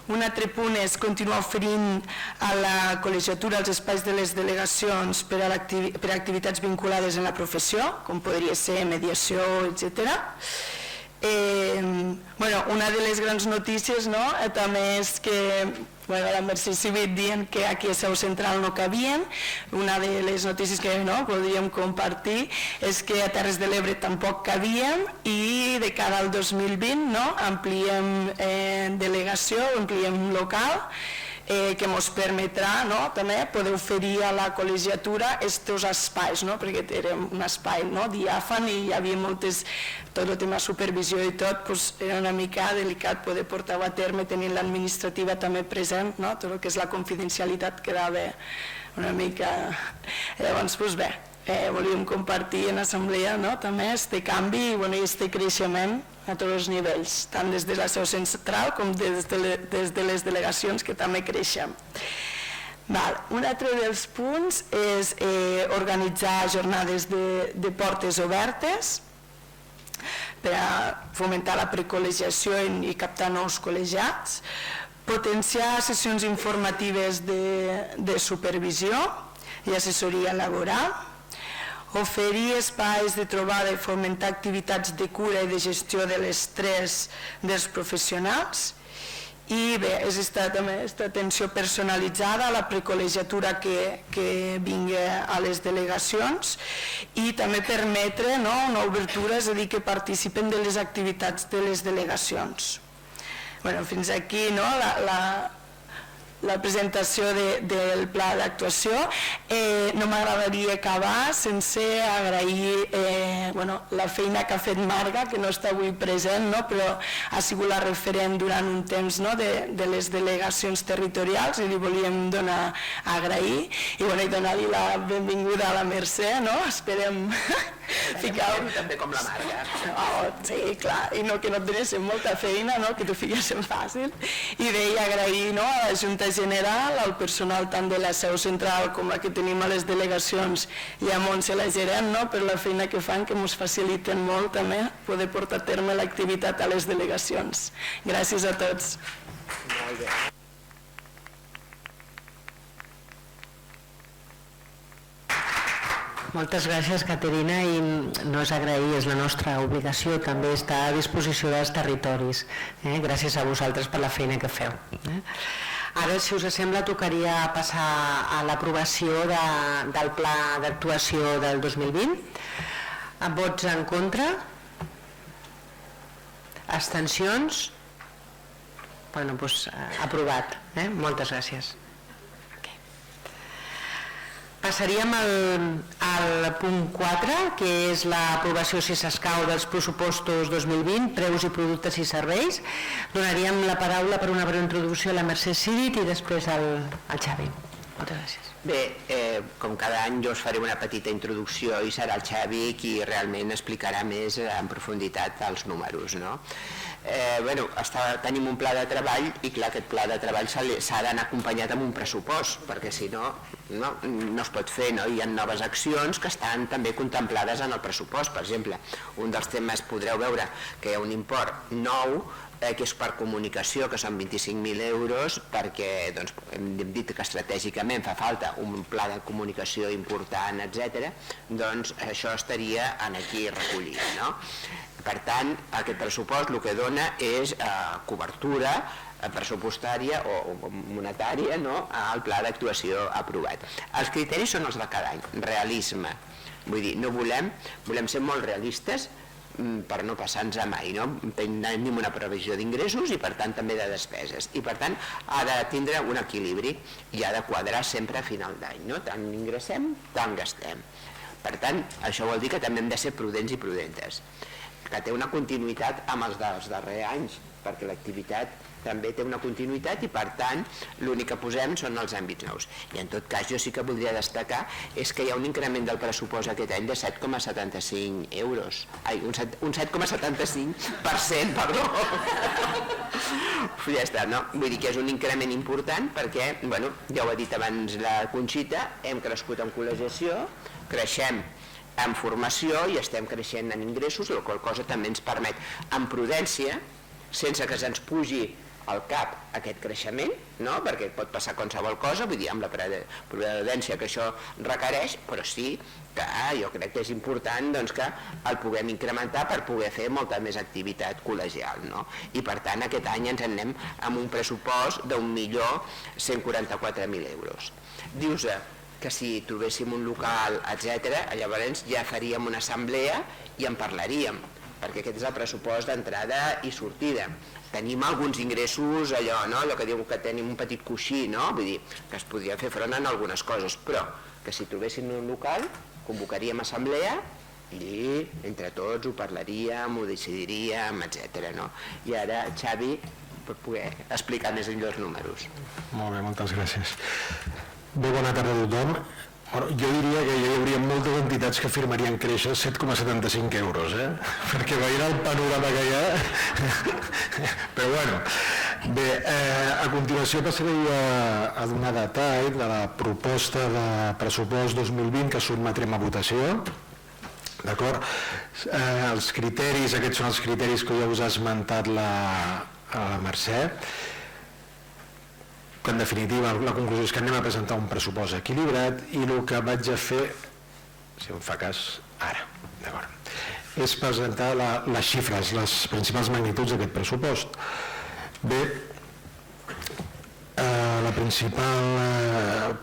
Un altre punt és continuar oferint a la col·legiatura els espais de les delegacions per a activitats vinculades en la professió, com podria ser mediació, etc. Una de les grans notícies també és que la Mercè Civit dient que aquí a Seu Central no cabien. Una de les notícies que podríem compartir és que a Terres de l'Ebre tampoc cabien, i de cara al 2020 ampliem delegació, ampliem local, que ens permetrà també poder oferir a la col·legiatura aquests espais, perquè era un espai diàfan i hi havia tot el tema supervisió i tot, era una mica delicat poder portar-ho a terme tenint l'administrativa també present, tot el que és la confidencialitat quedava una mica... Llavors, bé, volíem compartir en assemblea també aquest canvi i aquest creixement a tots els nivells, tant des de la Seu Central com des de les delegacions, que també creixem. Un altre dels punts és organitzar jornades de portes obertes per a fomentar la precol·legiació i captar nous col·legiats, potenciar sessions informatives de supervisió i assessoria laboral, oferir espais de trobada i fomentar activitats de cura i de gestió de l'estrès dels professionals, i bé, és també aquesta atenció personalitzada a la precol·legiatura que vingui a les delegacions, i també permetre una obertura, és a dir, que participen de les activitats de les delegacions. Fins aquí la presentació del pla d'actuació. No m'agradaria acabar sense agrair la feina que ha fet Marga, que no està avui present, però ha sigut la referent durant un temps de les delegacions territorials, i li volíem agrair i donar-li la benvinguda a la Mercè. Esperem ficar-ho també com la Marga. Sí, clar, i que no et donessin molta feina, que t'ho fiquessin fàcil, i deia agrair a la Junta General, al personal tant de la Seu Central com la que tenim a les delegacions, i a Montse, la gerent, per la feina que fan, que ens faciliten molt també poder portar a terme l'activitat a les delegacions. Gràcies a tots. Molt bé. Moltes gràcies, Caterina, i no és agrair, és la nostra obligació també estar a disposició dels territoris. Gràcies a vosaltres per la feina que feu. Ara, si us sembla, tocaria passar a l'aprovació del pla d'actuació del 2020. Vots en contra? Abstencions? Doncs aprovat. Moltes gràcies. Passaríem al punt 4, que és l'aprovació, si s'escau, dels pressupostos 2020, preus i productes i serveis. Donaríem la paraula per una breu introducció a la Mercè Círit i després al Xavi. Moltes gràcies. Bé, com cada any jo us faré una petita introducció i serà el Xavi qui realment explicarà més en profunditat els números, no? Tenim un pla de treball i clar, aquest pla de treball s'ha d'anar acompanyat amb un pressupost, perquè si no, no es pot fer, no? Hi ha noves accions que estan també contemplades en el pressupost. Per exemple, un dels temes podreu veure que hi ha un import nou que és per comunicació, que són 25.000 euros, perquè hem dit que estratègicament fa falta un pla de comunicació important, etc. Doncs això estaria aquí recollit, no? Per tant, aquest pressupost el que dona és cobertura pressupostària o monetària al pla d'actuació aprovat. Els criteris són els de cada any, realisme. Vull dir, volem ser molt realistes per no passar-nos a mai, no? Tenim una previsió d'ingressos i per tant també de despeses, i per tant ha de tindre un equilibri i ha de quadrar sempre a final d'any, no? Tant ingressem, tant gastem. Per tant, això vol dir que també hem de ser prudents i prudentes, que té una continuïtat amb els dels darrers anys, perquè l'activitat també té una continuïtat i per tant l'únic que posem són els àmbits nous. I en tot cas jo sí que voldria destacar és que hi ha un increment del pressupost aquest any de 7,75 euros. Ai, un 7,75%, perdó. Ja està, no? Vull dir que és un increment important perquè, bueno, ja ho ha dit abans la Conxita, hem crescut en col·legiació, creixem en formació i estem creixent en ingressos, la qual cosa també ens permet, amb prudència, sense que se'ns pugi al cap aquest creixement, no? Perquè pot passar qualsevol cosa, vull dir, amb la prudència que això requereix, però sí que jo crec que és important que el puguem incrementar per poder fer molta més activitat col·legial, no? I per tant aquest any ens anem amb un pressupost d'1.144.000 euros. Dius que si trobéssim un local, etc., llavors ja faríem una assemblea i en parlaríem, perquè aquest és el pressupost d'entrada i sortida. Tenim alguns ingressos, allò que diu que tenim un petit coixí, no? Vull dir, que es podria fer front en algunes coses, però que si trobéssim un local, convocaríem assemblea i entre tots ho parlaríem, ho decidiríem, etc. I ara, Xavi, per poder explicar més enllà els números. Molt bé, moltes gràcies. Bé, bona tarda a tothom. Jo diria que hi hauria moltes entitats que firmarien créixer 7,75 euros, perquè veient el panorama que hi ha... Però bueno, bé, a continuació passaré a donar detall de la proposta de pressupost 2020 que sotmetrem a votació. D'acord? Els criteris, aquests són els criteris que ja us ha esmentat la Mercè. En definitiva, la conclusió és que anem a presentar un pressupost equilibrat i el que vaig a fer, si em fa cas, ara, d'acord, és presentar les xifres, les principals magnituds d'aquest pressupost. Bé, la principal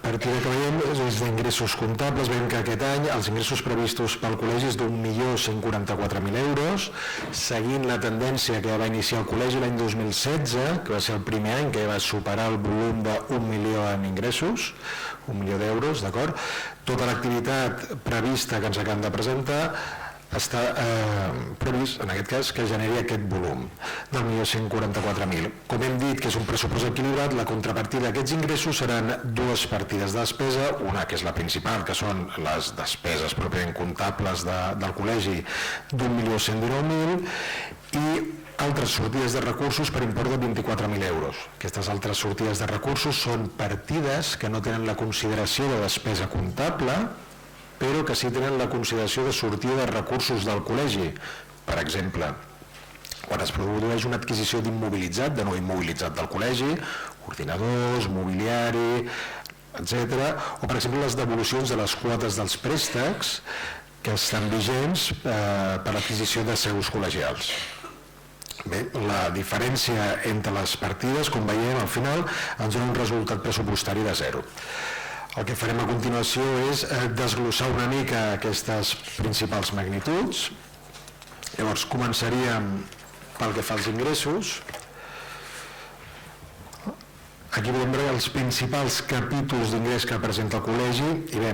partida que veiem és d'ingressos comptables. Veiem que aquest any els ingressos previstos pel col·legi és d'1.144.000 euros, seguint la tendència que va iniciar el col·legi l'any 2016, que va ser el primer any que va superar el volum d'1 milió en ingressos, 1 milió d'euros, d'acord? Tota l'activitat prevista que ens acabem de presentar està previst, en aquest cas, que generi aquest volum del 1.144.000. Com hem dit que és un pressupost equilibrat, la contrapartida d'aquests ingressos seran dues partides de despesa, una que és la principal, que són les despeses pròpiament comptables del col·legi d'1.119.000 i altres sortides de recursos per import de 24.000 euros. Aquestes altres sortides de recursos són partides que no tenen la consideració de despesa comptable, però que sí tenen la consideració de sortida de recursos del col·legi. Per exemple, quan es produeix una adquisició d'immobilitzat, de no immobilitzat del col·legi, ordinadors, mobiliari, etc. O, per exemple, les devolucions de les quotes dels préstecs que estan vigents per l'adquisició de seus col·legials. Bé, la diferència entre les partides, com veiem, al final ens dona un resultat pressupostari de 0. El que farem a continuació és desglossar una mica aquestes principals magnituds. Llavors, començaríem pel que fa als ingressos. Aquí podem veure els principals capítols d'ingrés que presenta el col·legi i bé,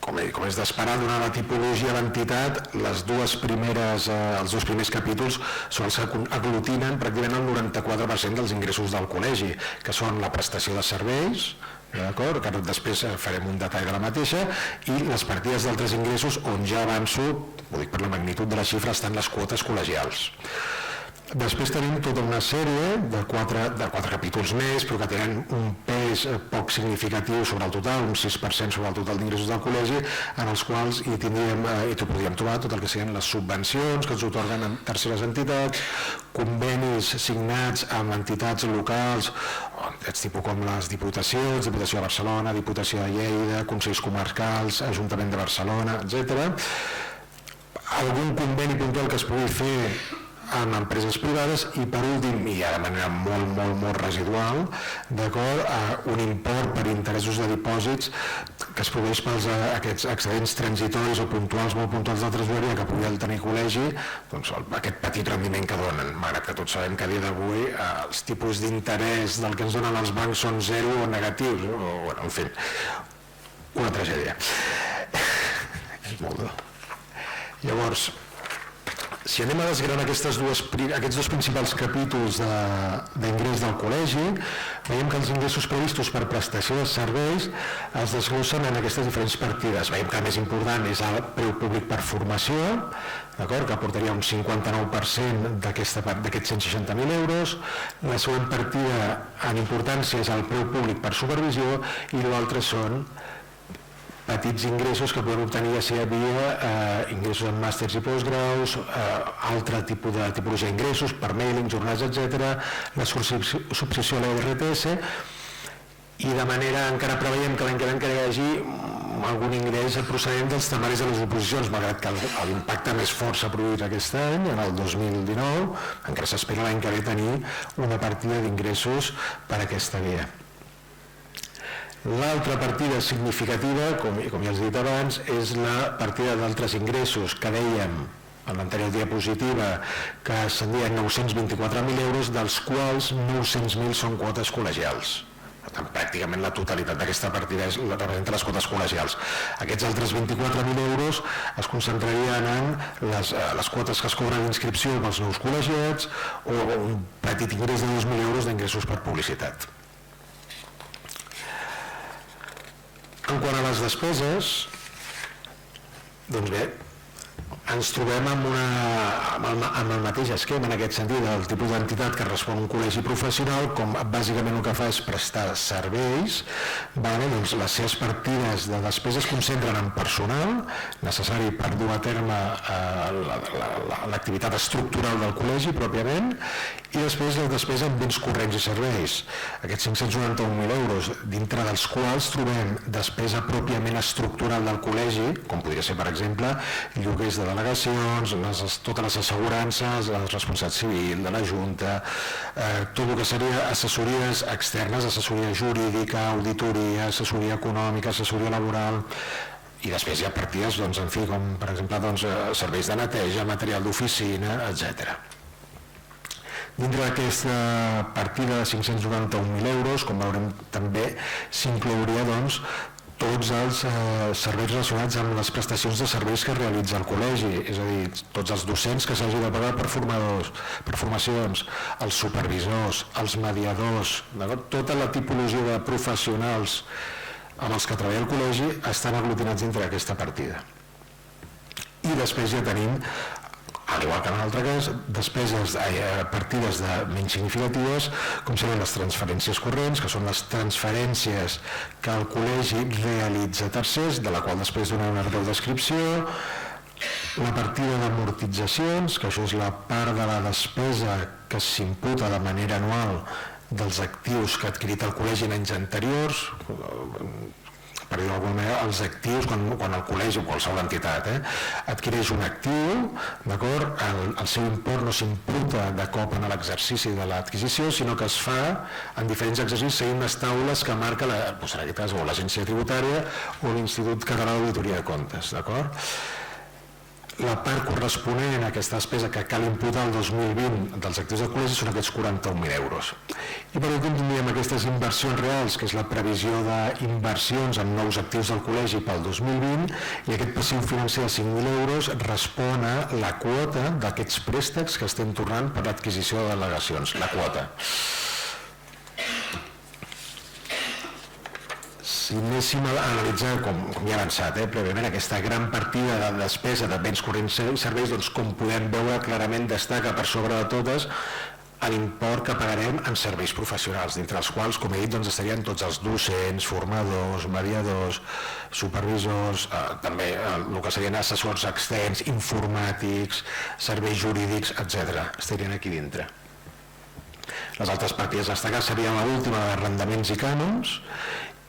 com és d'esperar, donant la tipologia de l'entitat, els dos primers capítols són els que aglutinen pràcticament el 94% dels ingressos del col·legi, que són la prestació de serveis, d'acord, que després farem un detall de la mateixa, i les partides d'altres ingressos, on ja avanço, ho dic per la magnitud de la xifra, estan les quotes col·legials. Després tenim tota una sèrie de quatre capítols més, però que tenen un pes poc significatiu sobre el total, un 6% sobre el total d'ingressos del col·legi, en els quals hi podríem trobar tot el que siguin les subvencions que ens otorguen en terceres entitats, convenis signats amb entitats locals, tipus com les diputacions, Diputació de Barcelona, Diputació de Lleida, Consells Comarcals, Ajuntament de Barcelona, etc. Algun conveni puntual que es pugui fer amb empreses privades i, per últim, i ja de manera molt residual, d'acord, un import per interessos de dipòsits que es produeix pels aquests excedents transitoris o puntuals, molt puntuals de tresoreria que pugui tenir col·legi, doncs aquest petit rendiment que donen, malgrat que tots sabem que a dia d'avui els tipus d'interès del que ens donen els bancs són zero o negatius, o, en fi, una tragèdia. És molt dur. Llavors, si anem a desgranar aquests dos principals capítols d'ingrés del col·legi, veiem que els ingressos previstos per prestació de serveis es desglossen en aquestes diferents partides. Veiem que el més important és el preu públic per formació, que aportaria un 59% d'aquests 160.000 euros. La següent partida en importància és el preu públic per supervisió i l'altre són petits ingressos que podem obtenir ja sigui via ingressos en màsters i postgraus, altre tipologia d'ingressos, per mailing, jornals, etc., la subscripció a l'IRPS, i de manera encara preveiem que l'any que ve encara hi hagi algun ingrés procedent dels temaris de les oposicions, malgrat que l'impacte més fort s'ha produït aquest any, en el 2019, encara s'espera l'any que ve tenir una partida d'ingressos per aquesta via. L'altra partida significativa, com ja els he dit abans, és la partida d'altres ingressos, que dèiem en l'anterior diapositiva que ascendien 924.000 euros, dels quals 900.000 són quotes col·legials. Per tant, pràcticament la totalitat d'aquesta partida representa les quotes col·legials. Aquests altres 24.000 euros es concentrarien en les quotes que es cobren d'inscripció pels nous col·legiats o un petit ingrés de 2.000 euros d'ingressos per publicitat. En quant a les despeses, doncs bé, ens trobem amb el mateix esquema, en aquest sentit, del tipus d'entitat que respon a un col·legi professional, com bàsicament el que fa és prestar serveis. Doncs les seves partides de despesa es concentren en personal necessari per dur a terme l'activitat estructural del col·legi pròpiament, i després la despesa en béns corrents i serveis. Aquests 591.000 euros, dintre dels quals trobem despesa pròpiament estructural del col·legi, com podria ser, per exemple, lloguers de delegacions, totes les assegurances, la responsabilitat civil de la Junta, tot el que seria assessories externes, assessoria jurídica, auditoria, assessoria econòmica, assessoria laboral, i després hi ha partides, en fi, com per exemple serveis de neteja, material d'oficina, etc. Dintre d'aquesta partida de 591.000 euros, com veurem també, s'inclouria tots els serveis relacionats amb les prestacions de serveis que realitza el col·legi, és a dir, tots els docents que s'hagi de pagar per formacions, els supervisors, els mediadors, tota la tipologia de professionals amb els que treballa el col·legi estan aglutinats dintre d'aquesta partida. I després ja tenim, al igual que en l'altre cas, despeses partides menys significatives, com seran les transferències corrents, que són les transferències que el col·legi realitza a tercers, de la qual després dona una breu descripció, la partida d'amortitzacions, que això és la part de la despesa que s'imputa de manera anual dels actius que ha adquirit el col·legi en anys anteriors, per dir d'alguna manera, els actius, quan el col·legi o qualsevol entitat adquireix un actiu, d'acord, el seu import no s'imputa de cop en l'exercici de l'adquisició, sinó que es fa en diferents exercicis seguint unes taules que marca en aquest cas l'Agència Tributària o l'Institut Català d'Auditoria de Comptes, d'acord? La part corresponent a aquesta despesa que cal imputar el 2020 dels actius del col·legi són aquests 41.000 euros. I per últim tindríem aquestes inversions reals, que és la previsió d'inversions en nous actius del col·legi pel 2020, i aquest passiu financer de 5.000 euros respon a la quota d'aquests préstecs que estem tornant per l'adquisició de delegacions, la quota. Si anéssim a analitzar, com ja he avançat prèviament, aquesta gran partida de despesa de béns corrents i serveis, doncs com podem veure clarament destaca per sobre de totes l'import que pagarem en serveis professionals, dintre els quals, com he dit, doncs estarien tots els docents, formadors, mediadors, supervisors, també el que serien assessors externs, informàtics, serveis jurídics, etc. estarien aquí dintre. Les altres partides a destacar serien l'última d'arrendaments i cànons,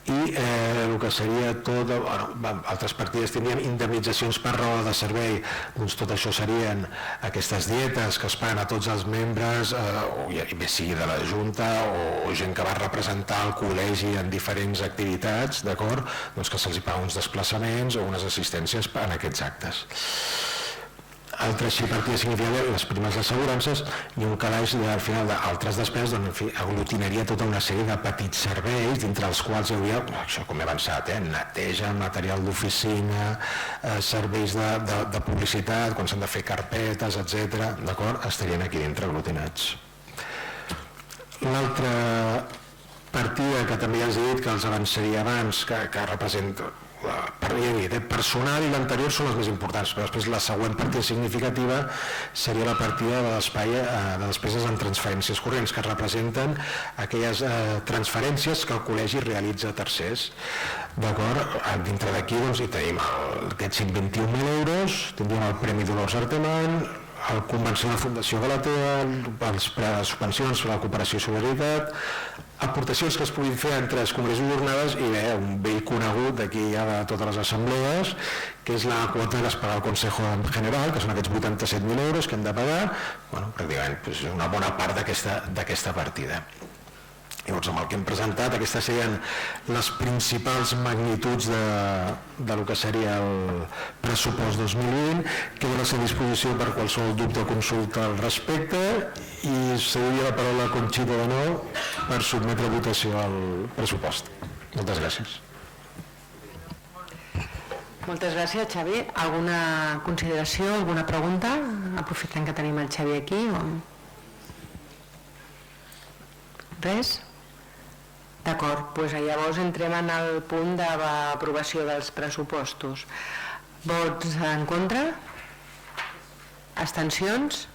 i el que seria tot, altres partides tindrien indemnitzacions per raó de servei, doncs tot això serien aquestes dietes que es paguen a tots els membres, bé sigui de la Junta o gent que va representar el col·legi en diferents activitats, d'acord? Doncs que se'ls paga uns desplaçaments o unes assistències en aquests actes. Altres partides significatives, les primes assegurances, i un calaix al final d'altres despeses, doncs, en fi, aglutinaria tota una sèrie de petits serveis, dintre els quals hi hauria, això com he avançat, neteja, material d'oficina, serveis de publicitat, quan s'han de fer carpetes, etc. D'acord? Estarien aquí dintre aglutinats. L'altra partida que també ja els he dit que els avançaria abans, que representa personal i l'anterior són les més importants, però després la següent partida significativa seria la partida de l'espai de despeses en transferències corrents, que representen aquelles transferències que el col·legi realitza a tercers. D'acord? Dintre d'aquí doncs, hi tenim aquests 121.000 euros, tindríem el Premi Dolors Artemany, el Convenció de la Fundació Galatea, les subvencions per la cooperació i solidaritat, aportacions que es puguin fer entre els congressos i jornades i bé, un vell conegut d'aquí ja de totes les assemblees, que és la quota que es paga al Consejo General, que són aquests 87.000 euros que hem de pagar, pràcticament és una bona part d'aquesta partida. Llavors, amb el que hem presentat, aquestes serien les principals magnituds del que seria el pressupost 2020, que a la seva disposició per qualsevol dubte o consulta al respecte, i cediria la paraula a Conxita de nou per sotmetre a votació el pressupost. Moltes gràcies. Moltes gràcies, Xavi. Alguna consideració, alguna pregunta? Aprofitant que tenim el Xavi aquí. Res? D'acord, doncs llavors entrem en el punt de l'aprovació dels pressupostos. Vots en contra? Abstencions?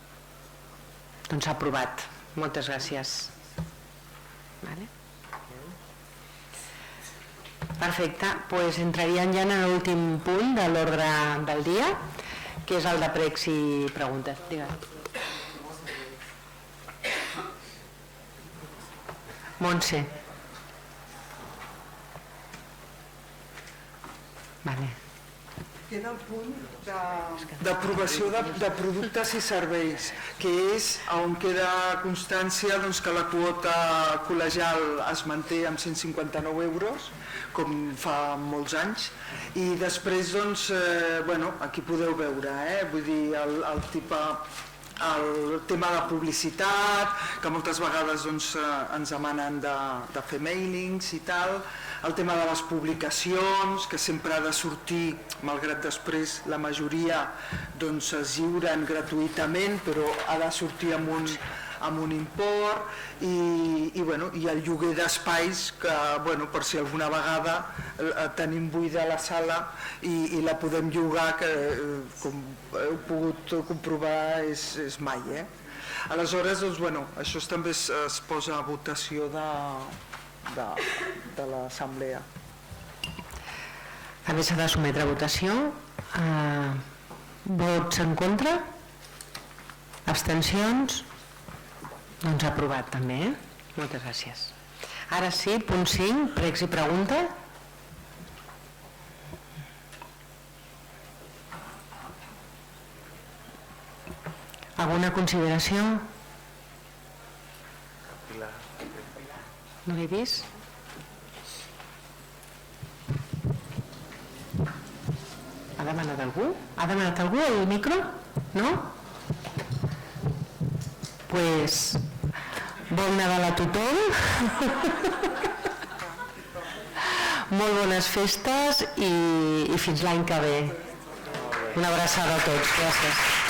Doncs aprovat. Moltes gràcies. Perfecte, doncs entraríem ja en l'últim punt de l'ordre del dia, que és el de pregs i preguntes. Digue'm. Montse. Queda el punt d'aprovació de productes i serveis, que és on queda constància que la quota col·legial es manté amb 159 euros, com fa molts anys, i després, aquí podeu veure, vull dir, el tema de publicitat, que moltes vegades ens demanen de fer mailings i tal, el tema de les publicacions, que sempre ha de sortir, malgrat després la majoria es lliuren gratuïtament, però ha de sortir amb un import, i el lloguer d'espais, que per si alguna vegada tenim buida la sala i la podem llogar, que com heu pogut comprovar és mai. Aleshores, això també es posa a votació de l'assemblea. També s'ha de sometre a votació. Vots en contra? Abstencions? Doncs aprovat també. Moltes gràcies. Ara sí, punt 5, pregs i pregunta. Alguna consideració? No l'he vist? A veure. demanat algú? Ha demanat algú el micro? No? Pues, bon Nadal a tothom. Molt bones festes i fins l'any que ve. Una abraçada a tots. Gràcies.